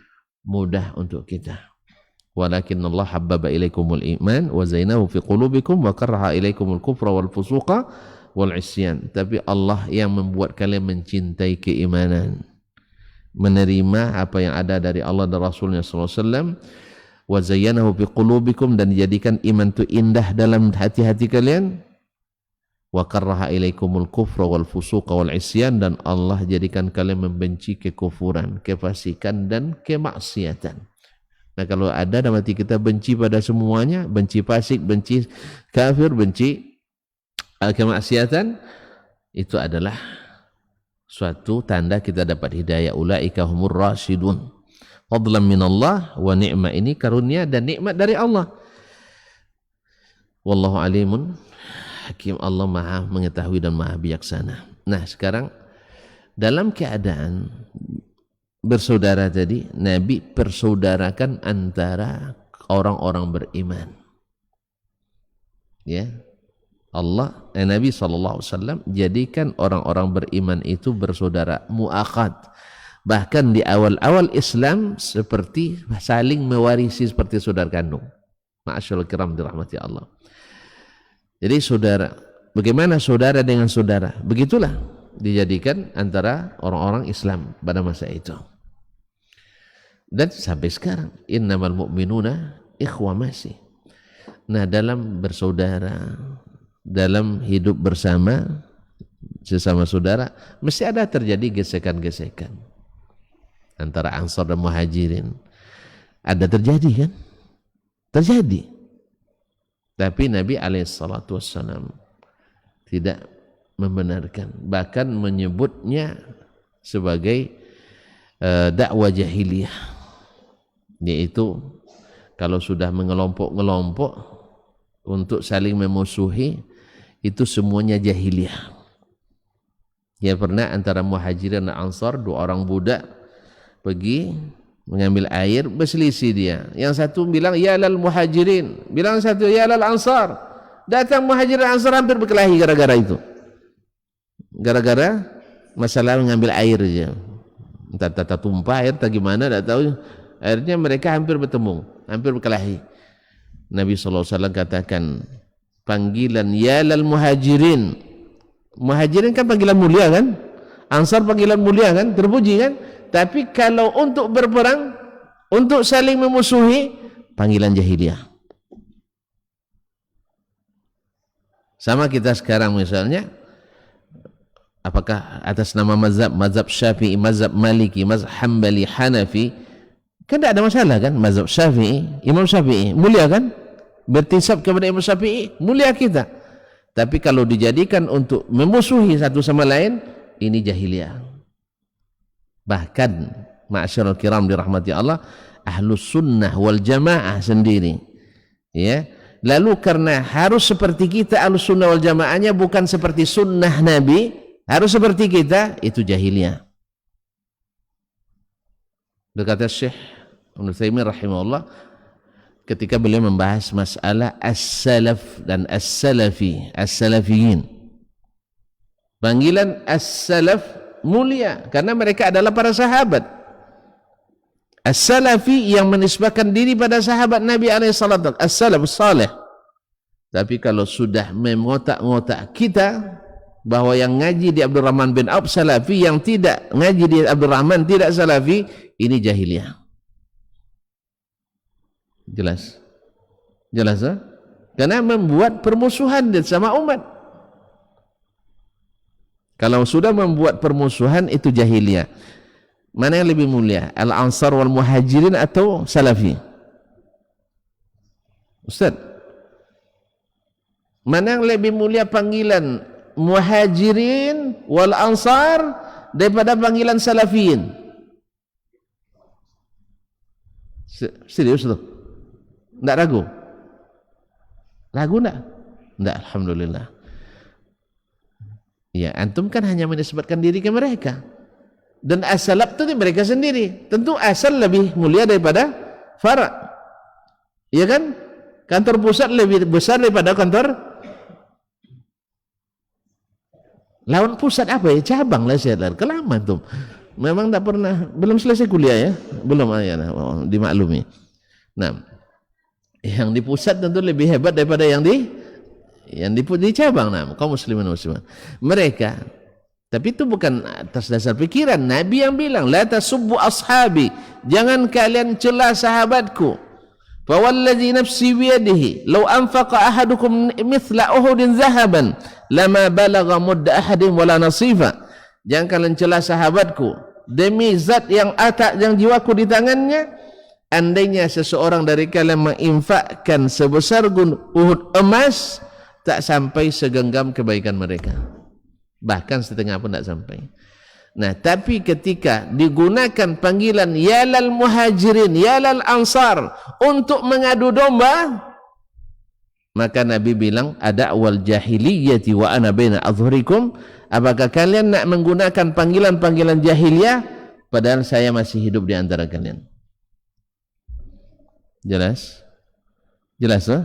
mudah untuk kita. Walakin Allah habbaba ilaikumul iman wa zainahu fi qulubikum wa karaha ilaikumul kufra wal fusuqa wal isyan. Tapi Allah yang membuat kalian mencintai keimanan, menerima apa yang ada dari Allah dan Rasulnya sallallahu alaihi wasallam, wa zayyanahu fi qulubikum, dan dijadikan iman itu indah dalam hati-hati kalian, wa karaha ilaikumul kufra wal fusuqa wal isyan, dan Allah jadikan kalian membenci kekufuran, kefasikan dan kemaksiatan. Nah, kalau ada dalam hati kita benci pada semuanya, benci fasik, benci kafir, benci kemaksiatan, itu adalah suatu tanda kita dapat hidayah. Ulaika humur rasyidun, fadlan minallah wa ni'mah, ini karunia dan nikmat dari Allah. Wallahu alimun hakim, Allah maha mengetahui dan maha bijaksana. Nah, sekarang dalam keadaan bersaudara tadi, Nabi persaudarakan antara orang-orang beriman. Ya, Nabi SAW jadikan orang-orang beriman itu bersaudara, mu'akhad. Bahkan di awal-awal Islam seperti saling mewarisi seperti saudara kandung. Ma'asyarul kiram dirahmati Allah. Jadi saudara, bagaimana saudara dengan saudara? Begitulah dijadikan antara orang-orang Islam pada masa itu. Dan sampai sekarang, innamal mu'minuna ikhwah, masih. Nah, dalam bersaudara, dalam hidup bersama sesama saudara, mesti ada terjadi gesekan-gesekan antara Ansar dan Muhajirin. Ada terjadi kan? Terjadi. Tapi Nabi SAW tidak membenarkan, bahkan menyebutnya sebagai dakwah jahiliyah, yaitu kalau sudah mengelompok-ngelompok untuk saling memusuhi, itu semuanya jahiliyah. Ya, pernah antara Muhajirin dan Ansar, dua orang budak pergi mengambil air, berselisih dia. Yang satu bilang ya lal Muhajirin, bilang satu ya lal Ansar. Datang Muhajirin dan Ansar hampir berkelahi gara-gara itu. Gara-gara masalah mengambil air aja. Entah tumpah air, entah gimana, tak tahu. Akhirnya mereka hampir bertemu, hampir berkelahi. Nabi SAW katakan, panggilan ya lal Muhajirin. Muhajirin kan panggilan mulia kan? Ansar panggilan mulia kan? Terpuji kan? Tapi kalau untuk berperang, untuk saling memusuhi, panggilan jahiliyah. Sama kita sekarang misalnya, apakah atas nama mazhab Syafi'i, mazhab Maliki, mazhab Hambali, Hanafi, kan tidak ada masalah kan? Mazhab Syafi'i, Imam Syafi'i, mulia kan? Bertisab kepada Imam Syafi'i, mulia kita. Tapi kalau dijadikan untuk memusuhi satu sama lain, ini jahiliyah. Bahkan ma'asyarul kiram dirahmati Allah, ahlus sunnah wal jamaah sendiri, ya, lalu karena harus seperti kita ahlus sunnah wal jamaahnya, bukan seperti sunnah Nabi, harus seperti kita, itu jahiliyah. Berkata Syekh Ibnu Taimiyah rahimahullah ketika beliau membahas masalah as-salaf dan as-salafi, as-salafiyin. Panggilan as-salaf mulia karena mereka adalah para sahabat. As-salafi yang menisbahkan diri pada sahabat Nabi alaihissalam, as-salaf salih. Tapi kalau sudah mengotak-ngotak kita bahwa yang ngaji di Abdurrahman bin Auf salafi, yang tidak ngaji di Abdurrahman tidak salafi, ini jahiliyah. Jelas? Jelas ha? Karena membuat permusuhan sama umat. Kalau sudah membuat permusuhan, itu jahiliyah. Mana yang lebih mulia, Al-Ansar wal Muhajirin atau Salafi? Ustaz, mana yang lebih mulia panggilan Muhajirin wal Ansar daripada panggilan Salafiyin? Serius tu? Tak ragu? Ragu tak? Tak, Alhamdulillah. Ya, antum kan hanya menisbatkan diri ke mereka. Dan as-salab itu mereka sendiri. Tentu asal lebih mulia daripada fara'. Iya kan? Kantor pusat lebih besar daripada kantor lawan pusat apa ya? Cabang lah saya kelamaan tuh. Memang tak pernah, belum selesai kuliah ya? Belum ya, dimaklumi. Nah, yang di pusat tentu lebih hebat daripada yang di cabang. Nah, kaum muslimin muslimat. Mereka, tapi itu bukan atas dasar pikiran. Nabi yang bilang, la tasubbu ashabi, jangan kalian cela sahabatku. Fa wallazi nafsi biyadihi, law anfaqa ahadukum mithla uhudin zahaban, lama balagha mudda ahadin wala nasifa. Jangan kalian cela sahabatku. Demi zat yang jiwaku di tangannya, andainya seseorang dari kalian menginfakkan sebesar Uhud emas, tak sampai segenggam kebaikan mereka. Bahkan setengah pun tak sampai. Nah, tapi ketika digunakan panggilan ya lal muhajirin, ya lal ansar untuk mengadu domba, maka Nabi bilang, ada awal jahiliyati wa ana baina adhhurikum. Apakah kalian nak menggunakan panggilan-panggilan jahiliyah padahal saya masih hidup di antara kalian? Jelas? Jelas, no?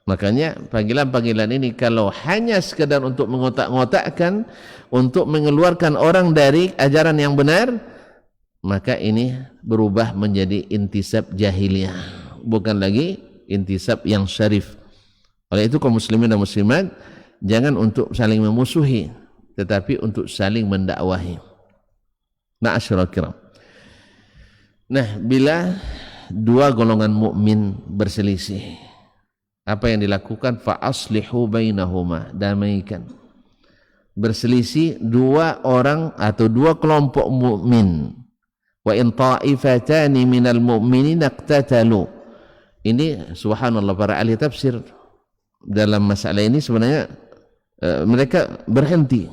Makanya panggilan-panggilan ini kalau hanya sekedar untuk mengotak-ngotakkan, untuk mengeluarkan orang dari ajaran yang benar, maka ini berubah menjadi intisab jahiliyah, bukan lagi intisab yang syarif. Oleh itu kaum muslimin dan muslimat, jangan untuk saling memusuhi, tetapi untuk saling mendakwahi. Ma'asyiral kiram. Nah, bila dua golongan mukmin berselisih, apa yang dilakukan? Fa aslihu bainahuma, damaikan. Berselisih dua orang atau dua kelompok mukmin. Wa in ta'ifatani minal mu'minin iqtatalu. Ini subhanallah, para ahli tafsir dalam masalah ini sebenarnya mereka berhenti.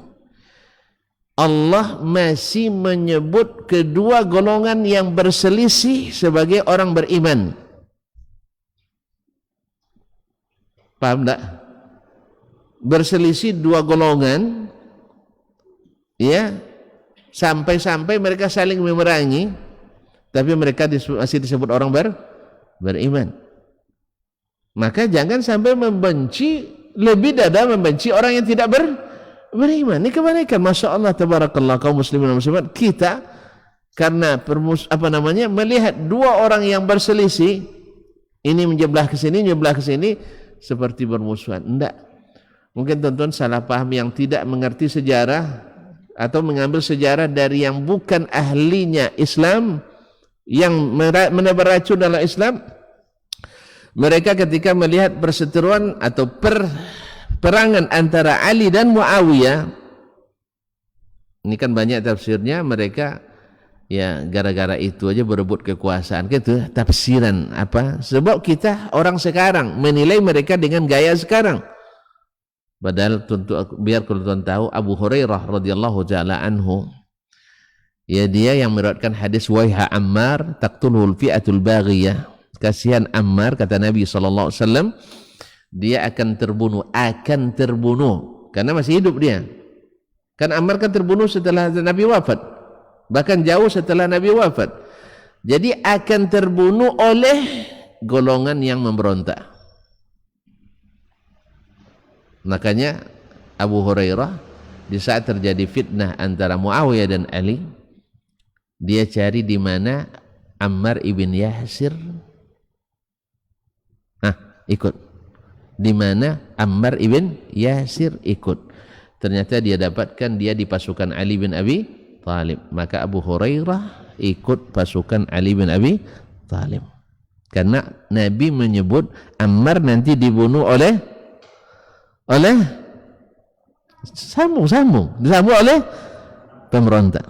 Allah masih menyebut kedua golongan yang berselisih sebagai orang beriman. Paham tak? Berselisih dua golongan, ya, sampai-sampai mereka saling memerangi, tapi mereka masih disebut orang beriman. Maka jangan sampai membenci, lebih dada membenci orang yang tidak beriman. Ini kebaikan, masya Allah, tabarakallah, kaum muslimin dan muslimat. Kita karena melihat dua orang yang berselisih, ini menyebelah ke sini, menyebelah ke sini, seperti bermusuhan. Enggak. Mungkin tuan-tuan salah paham yang tidak mengerti sejarah atau mengambil sejarah dari yang bukan ahlinya Islam, yang menebar racun dalam Islam. Mereka ketika melihat perseteruan atau perangan antara Ali dan Muawiyah, ini kan banyak tafsirnya, mereka ya gara-gara itu aja berebut kekuasaan, gitu tafsiran apa? Sebab kita orang sekarang menilai mereka dengan gaya sekarang. Padahal biar tuan tahu, Abu Hurairah radhiyallahu taala anhu, ya, dia yang meriwayatkan hadis waiha Ammar taqtulul fi'atul baghiyah. Kasihan Ammar, kata Nabi SAW, dia akan terbunuh karena masih hidup dia. Kan Ammar kan terbunuh setelah Nabi wafat, bahkan jauh setelah Nabi wafat. Jadi akan terbunuh oleh golongan yang memberontak. Makanya Abu Hurairah di saat terjadi fitnah antara Muawiyah dan Ali, dia cari di mana Ammar ibn Yasir ikut. Di mana Ammar ibn Yasir ikut. Ternyata dia dapatkan dia di pasukan Ali bin Abi Thalib. Maka Abu Hurairah ikut pasukan Ali bin Abi Thalib. Karena Nabi menyebut Ammar nanti dibunuh oleh disambung oleh pemberontak.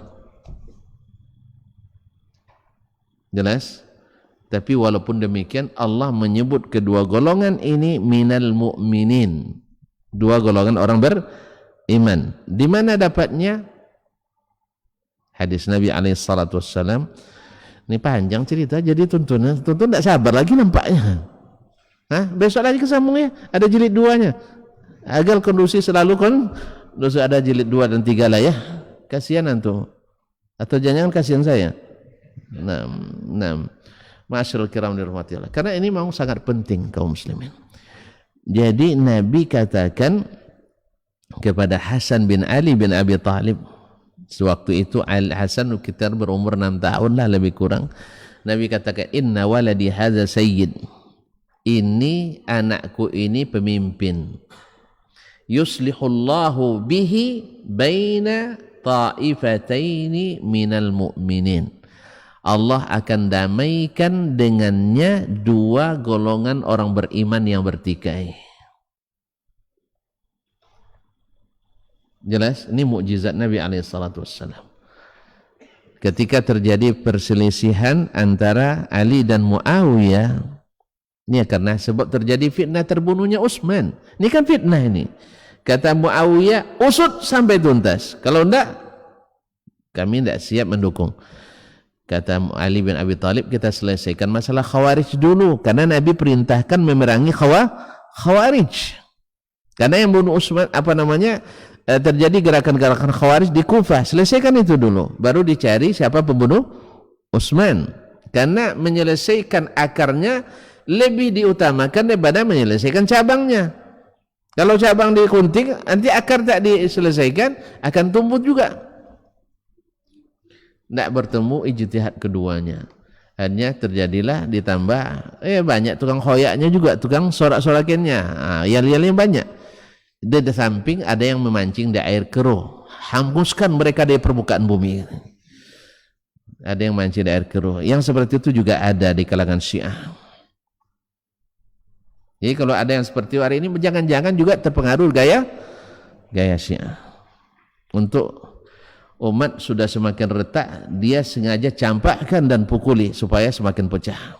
Jelas? Tapi walaupun demikian, Allah menyebut kedua golongan ini minal mu'minin, dua golongan orang beriman. Di mana dapatnya? Hadis Nabi SAW. Ini panjang cerita, jadi tuntun tidak sabar lagi nampaknya. Besok lagi kesambung ya, ada jilid 2-nya. Agar kondusif selalu ada jilid 2 dan 3 lah ya. Kasihan antum. Atau jangan kasihan saya? Nah. Ma'asyiral kiram dirahmati Allah. Karena ini memang sangat penting kaum muslimin. Jadi Nabi katakan kepada Hasan bin Ali bin Abi Thalib, sewaktu itu Hasan sekitar berumur 6 tahun lah lebih kurang. Nabi katakan, inna waladi hadza sayyid. Ini anakku ini pemimpin. Yuslihullahu bihi baina ta'ifataini minal mu'minin. Allah akan damaikan dengannya dua golongan orang beriman yang bertikai. Jelas? Ini mukjizat Nabi SAW. Ketika terjadi perselisihan antara Ali dan Muawiyah, ini karena sebab terjadi fitnah terbunuhnya Utsman. Ini kan fitnah ini. Kata Muawiyah, usut sampai tuntas. Kalau enggak, kami tidak siap mendukung. Kata Ali bin Abi Thalib, kita selesaikan masalah Khawarij dulu, karena Nabi perintahkan memerangi Khawarij. Karena yang bunuh Utsman terjadi gerakan-gerakan Khawarij di Kufah, selesaikan itu dulu, baru dicari siapa pembunuh Utsman. Karena menyelesaikan akarnya lebih diutamakan daripada menyelesaikan cabangnya. Kalau cabang dikunting, nanti akar tak diselesaikan akan tumbuh juga. Tidak bertemu ijtihad keduanya. Akhirnya terjadilah ditambah banyak tukang khoyaknya juga, tukang sorak-sorakinnya, yal-yalnya banyak. Di samping ada yang memancing di air keruh, hanguskan mereka dari permukaan bumi. Ada yang mancing di air keruh. Yang seperti itu juga ada di kalangan Syiah. Jadi kalau ada yang seperti hari ini, jangan-jangan juga terpengaruh gaya Syiah. Untuk umat sudah semakin retak, dia sengaja campakkan dan pukuli supaya semakin pecah.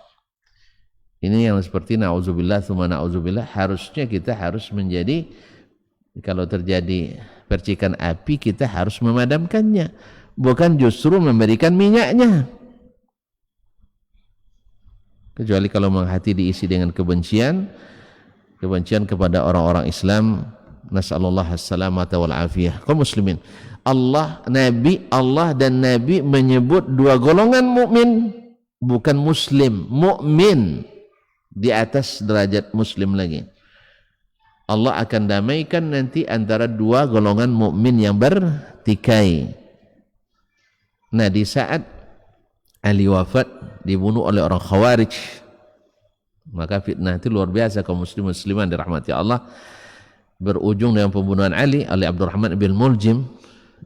Ini yang seperti na'udzubillah tsumma na'udzubillah. Harusnya kita harus menjadi, kalau terjadi percikan api, kita harus memadamkannya, bukan justru memberikan minyaknya. Kecuali kalau hati diisi dengan kebencian kepada orang-orang Islam. Nas'alullah as-salamata wal afiyah. Kaum muslimin, Allah dan Nabi menyebut dua golongan mukmin, bukan muslim, mukmin, di atas derajat muslim lagi. Allah akan damaikan nanti antara dua golongan mukmin yang bertikai. Nah, di saat Ali wafat, dibunuh oleh orang Khawarij, maka fitnah itu luar biasa kaum musliman dirahmati Allah. Berujung dengan pembunuhan Ali oleh Abdurrahman bin Muljim,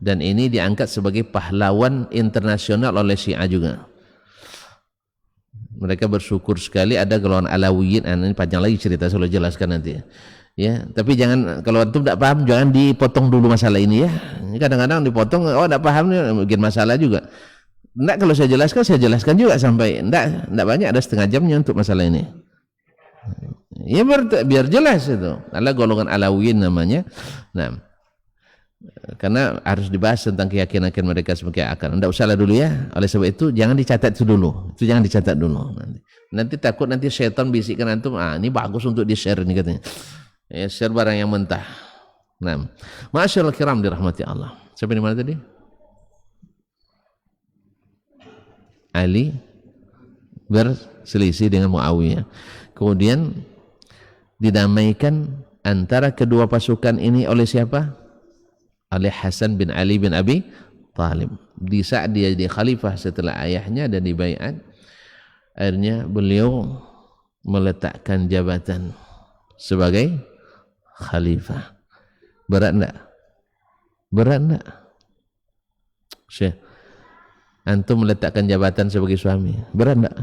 dan ini diangkat sebagai pahlawan internasional oleh Syiah juga. Mereka bersyukur sekali ada golongan Alawiyin. Ini panjang lagi cerita, saya jelaskan nanti. Ya, tapi jangan, kalau antum tidak paham, jangan dipotong dulu masalah ini ya. Kadang-kadang dipotong, tidak paham, bikin masalah juga. Tidak, kalau saya jelaskan juga sampai tidak banyak, ada setengah jamnya untuk masalah ini. Ya biar jelas itu. Adalah golongan Alawiyin namanya. Nah, karena harus dibahas tentang keyakinan mereka sebagai akar. Tidak usahlah dulu ya. Oleh sebab itu jangan dicatat itu dulu. Itu jangan dicatat dulu. Nanti takut nanti syaitan bisikkan antum, ini bagus untuk di-share ini katanya. Ya, share barang yang mentah. Nah, ma'asyiral kiram dirahmati Allah. Sampai di mana tadi? Ali berselisih dengan Muawiyah. Kemudian didamaikan antara kedua pasukan ini oleh siapa? Oleh Hasan bin Ali bin Abi Thalib. Di saat dia jadi khalifah setelah ayahnya dan dibaiat, akhirnya beliau meletakkan jabatan sebagai khalifah. Berat enggak? Berat enggak? Syekh, antum meletakkan jabatan sebagai suami, berat enggak?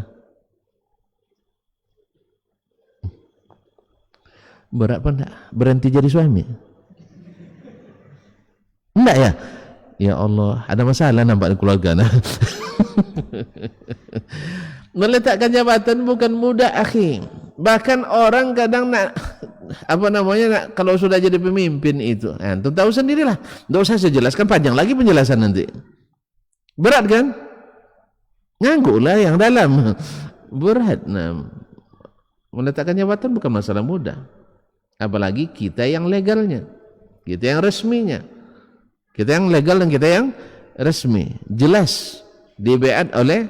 Berat apa enggak? Berhenti jadi suami? Enggak ya? Ya Allah, ada masalah nampak di keluarga. Meletakkan jabatan bukan mudah, akhi. Bahkan orang kadang kalau sudah jadi pemimpin itu, antum tahu sendirilah. Enggak usah saya jelaskan, panjang lagi penjelasan nanti. Berat kan? Ngangguklah yang dalam. Berat. Nah, meletakkan jabatan bukan masalah mudah. Apalagi kita yang legalnya, kita yang resminya, kita yang legal dan kita yang resmi, jelas dibaiat oleh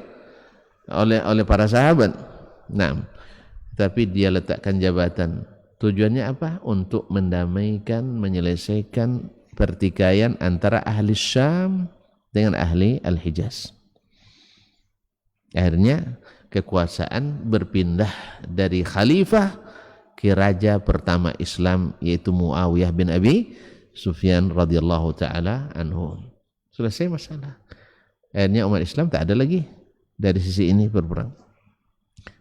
para sahabat. Nah, tapi dia letakkan jabatan. Tujuannya apa? Untuk mendamaikan, menyelesaikan pertikaian antara ahli Syam dengan ahli Al-Hijaz. Akhirnya kekuasaan berpindah dari khalifah ke raja pertama Islam, yaitu Muawiyah bin Abi Sufyan radhiyallahu taala anhu. Selesai masalah. Akhirnya umat Islam tak ada lagi dari sisi ini berperang.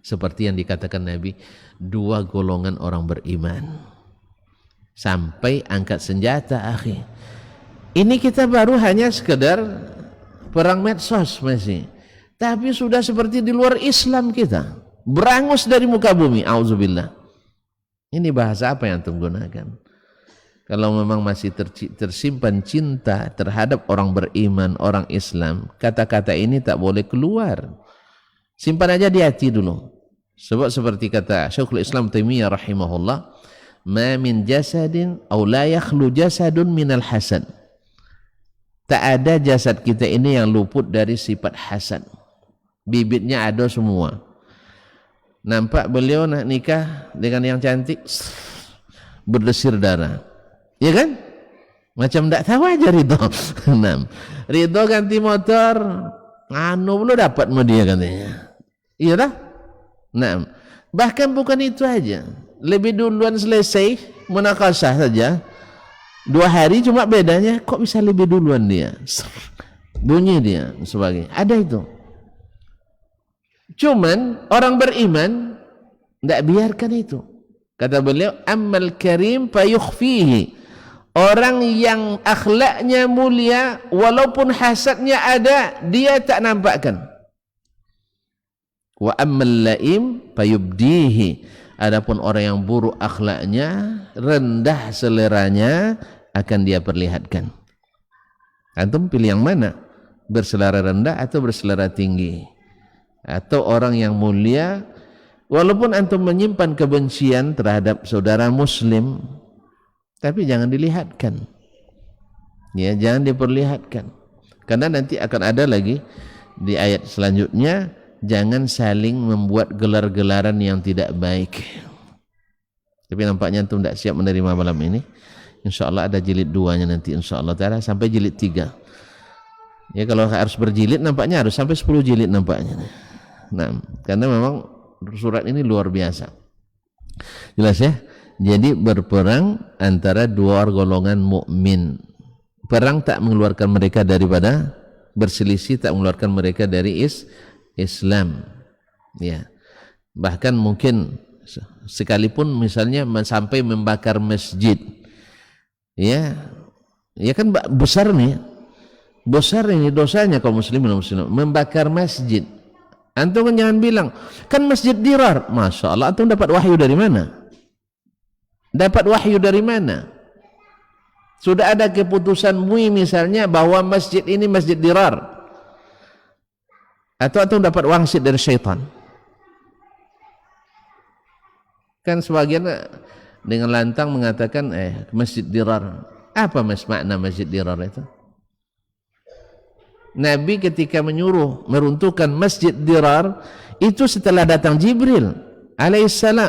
Seperti yang dikatakan Nabi, 2 golongan orang beriman. Sampai angkat senjata, akhi. Ini kita baru hanya sekedar perang medsos masih. Tapi sudah seperti di luar Islam kita. Berangus dari muka bumi. Auzubillah. Ini bahasa apa yang antum gunakan? Kalau memang masih tersimpan cinta terhadap orang beriman, orang Islam, kata-kata ini tak boleh keluar. Simpan aja di hati dulu. Sebab seperti kata Syekhul Islam Taimiyah rahimahullah, ma min jasadin aw la yakhlu jasadun minal hasad. Tak ada jasad kita ini yang luput dari sifat hasad. Bibitnya ada semua. Nampak beliau nak nikah dengan yang cantik, berdesir darah. Ya kan? Macam tak tahu aja Ridho. Ridho ganti motor, belum dapat sama dia katanya. Iya dah? Nah, bahkan bukan itu aja. Lebih duluan selesai munakasah saja. 2 hari cuma bedanya, kok bisa lebih duluan dia? Bunyi dia sebagainya. Ada itu. Cuman orang beriman tidak biarkan itu. Kata beliau, ammal karim fayukhfihi. Orang yang akhlaknya mulia, walaupun hasadnya ada, dia tak nampakkan. Wa ammal laim fayubdihi. Adapun orang yang buruk akhlaknya, rendah seleranya, akan dia perlihatkan. Antum pilih yang mana? Berselera rendah atau berselera tinggi? Atau orang yang mulia, walaupun antum menyimpan kebencian terhadap saudara muslim, tapi jangan dilihatkan. Ya, jangan diperlihatkan. Karena nanti akan ada lagi di ayat selanjutnya, jangan saling membuat gelar-gelaran yang tidak baik. Tapi nampaknya antum tidak siap menerima malam ini. InsyaAllah ada jilid 2-nya nanti, insyaAllah ta'ala, sampai jilid 3. Ya, kalau harus berjilid nampaknya harus sampai 10 jilid nampaknya. Nah, karena memang surat ini luar biasa. Jelas ya? Jadi berperang antara 2 golongan mukmin. Perang tak mengeluarkan mereka daripada berselisih, tak mengeluarkan mereka dari Islam. Ya. Bahkan mungkin sekalipun misalnya sampai membakar masjid. Ya. Ya kan besar nih. Besar ini dosanya kaum muslimin dan muslimat membakar masjid. Antum kan jangan bilang, kan masjid dirar. Masya Allah, antum dapat wahyu dari mana? Dapat wahyu dari mana? Sudah ada keputusan MUI misalnya bahwa masjid ini masjid dirar. Atau antum dapat wangsit dari syaitan? Kan sebagian dengan lantang mengatakan, masjid dirar. Apa makna masjid dirar itu? Nabi ketika menyuruh meruntuhkan masjid dirar itu setelah datang Jibril alaihissalam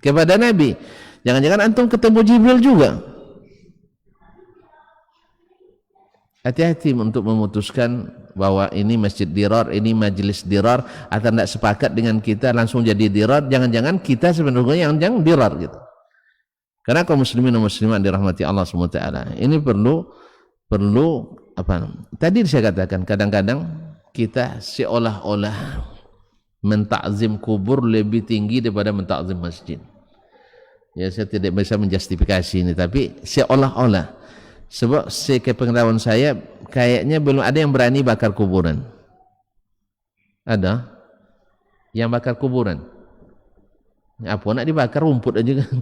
kepada Nabi. Jangan-jangan antum ketemu Jibril juga. Hati-hati untuk memutuskan bahwa ini masjid dirar, ini majelis dirar, atau tidak sepakat dengan kita langsung jadi dirar. Jangan-jangan kita sebenarnya yang dirar gitu. Karena kaum muslimin dan muslimat dirahmati Allah SWT, ini perlu apa? Tadi saya katakan kadang-kadang kita seolah-olah mentakzim kubur lebih tinggi daripada mentakzim masjid. Ya, saya tidak bisa menjustifikasi ini, tapi seolah-olah. Sebab sepengetahuan saya kayaknya belum ada yang berani bakar kuburan. Ada yang bakar kuburan. Apa nak dibakar, rumput aja kan.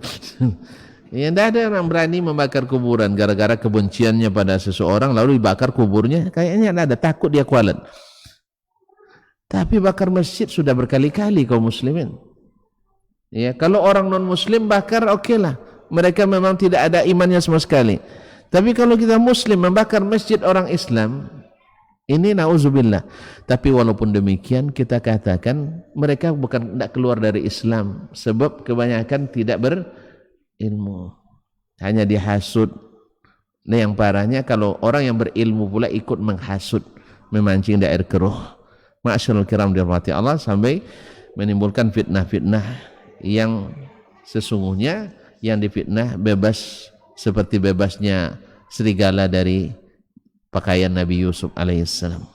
Ya, tidak ada orang berani membakar kuburan gara-gara kebenciannya pada seseorang lalu dibakar kuburnya. Kayaknya tidak ada, takut dia kualat. Tapi bakar masjid sudah berkali-kali kaum muslimin. Ya, kalau orang non muslim bakar oke lah, mereka memang tidak ada imannya sama sekali. Tapi kalau kita muslim membakar masjid orang Islam, Ini nauzubillah. Tapi walaupun demikian kita katakan mereka bukan tidak keluar dari Islam sebab kebanyakan tidak berilmu, hanya dihasut. Nah yang parahnya kalau orang yang berilmu pula ikut menghasut, memancing daer keruh. Ma'asyiral kiram dirahmati Allah, sampai menimbulkan fitnah-fitnah yang sesungguhnya yang difitnah bebas seperti bebasnya serigala dari pakaian Nabi Yusuf alaihissalam.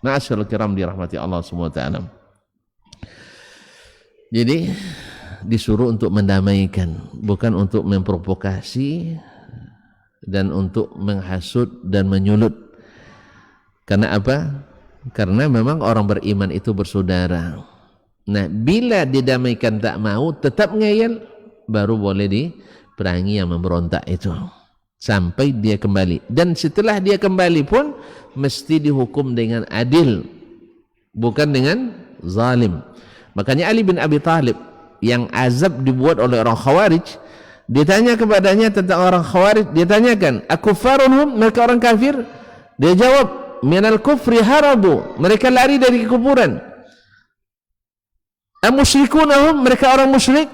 Ma'asyiral kiram dirahmati Allah subhanahu wa ta'ala. Jadi disuruh untuk mendamaikan, bukan untuk memprovokasi dan untuk menghasut dan menyulut. Karena apa? Karena memang orang beriman itu bersaudara. Nah, bila didamaikan tak mau, tetap ngeyel, baru boleh diperangi yang memberontak itu sampai dia kembali. Dan setelah dia kembali pun mesti dihukum dengan adil, bukan dengan zalim. Makanya Ali bin Abi Thalib yang azab dibuat oleh orang Khawarij, ditanya kepadanya tentang orang Khawarij, dia tanyakan, akufarunhum, mereka orang kafir? Dia jawab, minal kufri harabu, mereka lari dari kekufuran. Amusyrikunahum, mereka orang musyrik?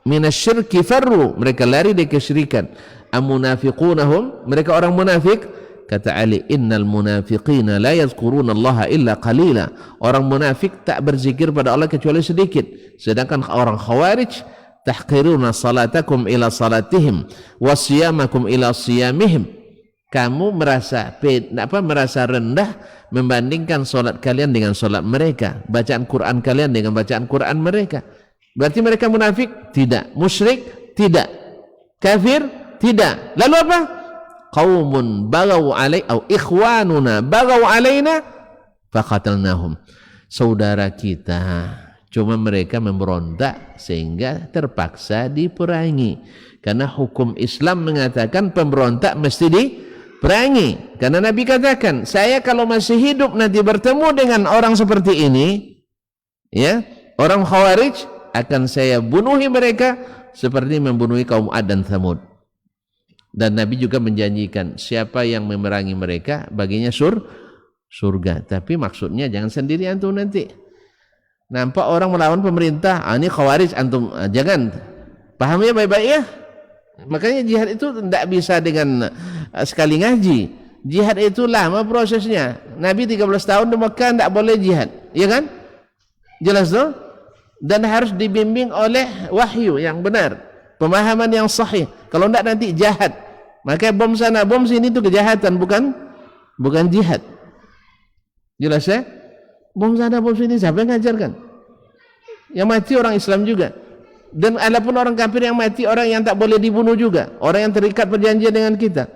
Minasyirki farru, mereka lari dari kesyirikan. Amunafiqunahum, mereka orang munafik? Kata Ali, innal munafiqina la yazkuruna Allah illa qalila. Orang munafik tak berzikir pada Allah kecuali sedikit. Sedangkan orang Khawarij, tahqiruna salatakum ila salatihim wa siyamakum ila siyamihim. Kamu merasa rendah membandingkan solat kalian dengan solat mereka, bacaan Quran kalian dengan bacaan Quran mereka. Berarti mereka munafik? Tidak. Musyrik? Tidak. Kafir? Tidak. Lalu apa? Qaumun bagaw alai atau ikhwanuna bagaw alaina faqatalnahum. Saudara kita, cuma mereka memberontak sehingga terpaksa diperangi. Karena hukum Islam mengatakan pemberontak mesti diperangi. Karena Nabi katakan, saya kalau masih hidup nanti bertemu dengan orang seperti ini, ya, orang Khawarij, akan saya bunuhi mereka seperti membunuhi kaum Ad dan Thamud. Dan Nabi juga menjanjikan siapa yang memerangi mereka baginya surga. Tapi maksudnya jangan sendiri antum nanti. Nampak orang melawan pemerintah, ini Khawarij antum, jangan. Paham ya baik-baik ya. Makanya jihad itu tidak bisa dengan sekali ngaji. Jihad itu lama prosesnya. Nabi 13 tahun di Mekah tidak boleh jihad, ya kan? Jelas tuh? Dan harus dibimbing oleh wahyu yang benar, pemahaman yang sahih. Kalau tidak nanti jahat. Maka bom sana bom sini itu kejahatan, bukan jihad. Jelas ya? Bom sana bom sini siapa yang ngajarkan? Yang mati orang Islam juga. Dan adapun orang kafir yang mati orang yang tak boleh dibunuh juga, orang yang terikat perjanjian dengan kita.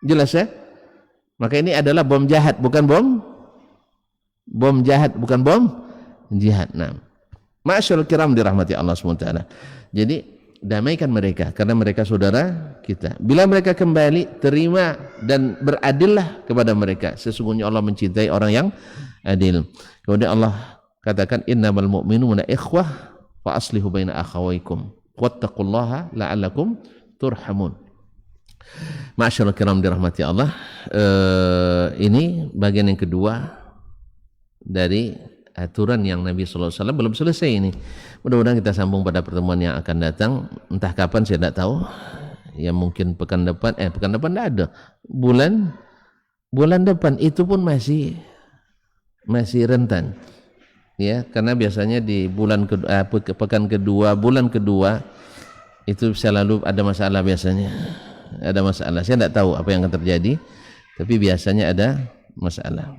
Jelas ya? Maka ini adalah bom jahat, bukan bom jahat, bukan bom jihad. Nah, ma'asyiral kiram dirahmati Allah SWT. Jadi damaikan mereka karena mereka saudara kita. Bila mereka kembali, terima dan beradillah kepada mereka. Sesungguhnya Allah mencintai orang yang adil. Kemudian Allah katakan, innamal mu'minuna ikhwah fa aslihu baina akhawaykum wattaqullaha la'allakum turhamun. Ma'asyiral kiram dirahmati Allah. Ini bagian yang kedua dari aturan yang Nabi SAW belum selesai ini. Mudah-mudahan kita sambung pada pertemuan yang akan datang. Entah kapan saya tidak tahu. Ya mungkin pekan depan tidak ada. Bulan depan itu pun masih rentan. Ya, karena biasanya di pekan kedua, bulan kedua itu selalu ada masalah biasanya. Ada masalah. Saya tidak tahu apa yang akan terjadi, tapi biasanya ada masalah.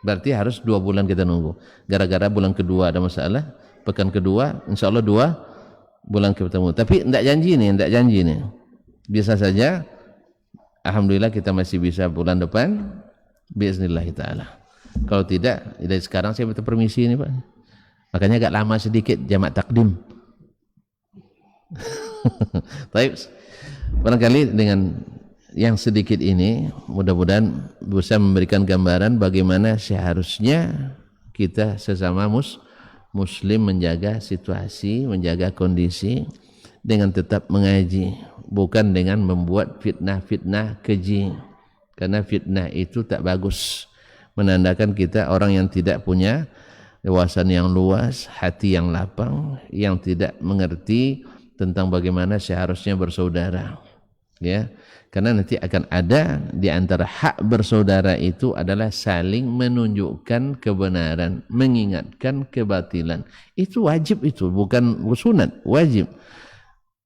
Berarti harus 2 bulan kita nunggu. Gara-gara bulan kedua ada masalah, pekan kedua insya Allah 2 bulan ketemu. Tapi tidak janji nih. Bisa saja. Alhamdulillah kita masih bisa bulan depan. Biiznillah ta'ala. Kalau tidak, dari sekarang saya minta permisi ini Pak. Makanya agak lama sedikit jamak takdim. Baik. Barangkali dengan yang sedikit ini mudah-mudahan bisa memberikan gambaran bagaimana seharusnya kita sesama muslim menjaga situasi, menjaga kondisi dengan tetap mengaji, bukan dengan membuat fitnah-fitnah keji. karena fitnah itu tak bagus, menandakan kita orang yang tidak punya wawasan yang luas, hati yang lapang, yang tidak mengerti tentang bagaimana seharusnya bersaudara, ya. Karena nanti akan ada di antara hak bersaudara itu adalah saling menunjukkan kebenaran, mengingatkan kebatilan. Itu wajib, itu bukan sunat, wajib.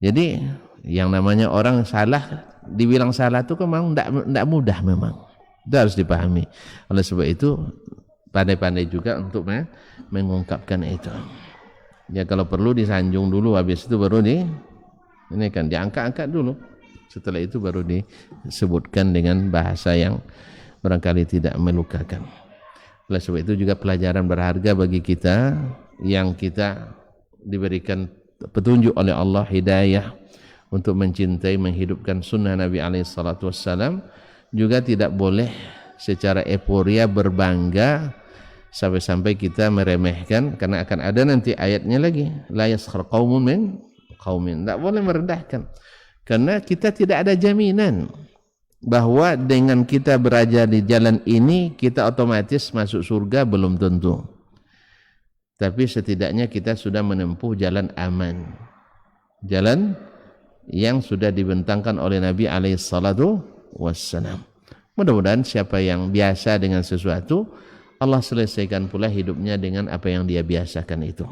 Jadi yang namanya orang salah, dibilang salah itu memang tidak mudah memang. Itu harus dipahami. Oleh sebab itu pandai-pandai juga untuk mengungkapkan itu. Ya kalau perlu disanjung dulu, habis itu baru ini kan diangkat-angkat dulu. Setelah itu baru disebutkan dengan bahasa yang barangkali tidak melukakan. Oleh sebab itu juga pelajaran berharga bagi kita yang kita diberikan petunjuk oleh Allah, hidayah untuk mencintai, menghidupkan sunnah Nabi SAW, juga tidak boleh secara euforia berbangga sampai-sampai kita meremehkan, karena akan ada nanti ayatnya lagi, la yaskhar qaumun min qaumin, tidak boleh merendahkan. Karena kita tidak ada jaminan bahwa dengan kita berada di jalan ini kita otomatis masuk surga, belum tentu. Tapi setidaknya kita sudah menempuh jalan aman, jalan yang sudah dibentangkan oleh Nabi SAW. Mudah-mudahan siapa yang biasa dengan sesuatu, Allah selesaikan pula hidupnya dengan apa yang dia biasakan itu.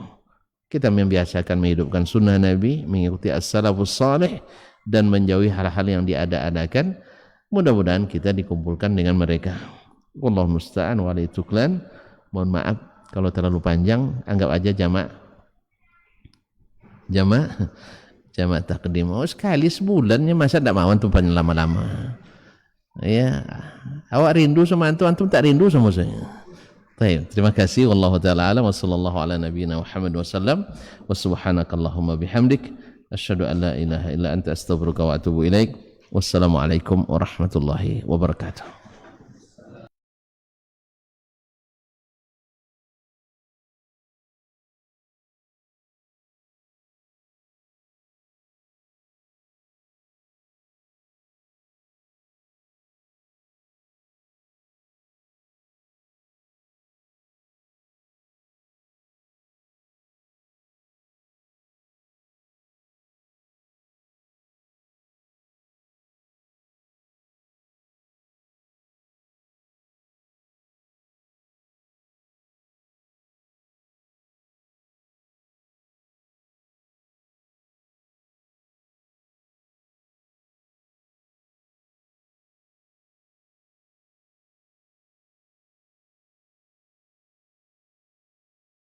Kita membiasakan menghidupkan sunnah Nabi, mengikuti as-salafus salih, dan menjauhi hal-hal yang diada-adakan. Mudah-mudahan kita dikumpulkan dengan mereka. Wallahu musta'an wa alaihi tuklan. Mohon maaf kalau terlalu panjang, anggap aja jamak takdim. Oh, sekali sebulannya, masa tidak mau antum panjang lama-lama. Ya, awak rindu sama antum tak rindu sama saya. Baik, terima kasih. Wallahu taala alam wa sallallahu ala nabiyyina Muhammad wasallam. Wa subhanakallahumma bihamdik, asyhadu an la ilaha illa anta astaghfiruka wa atubu ilaik. Wassalamualaikum warahmatullahi wabarakatuh.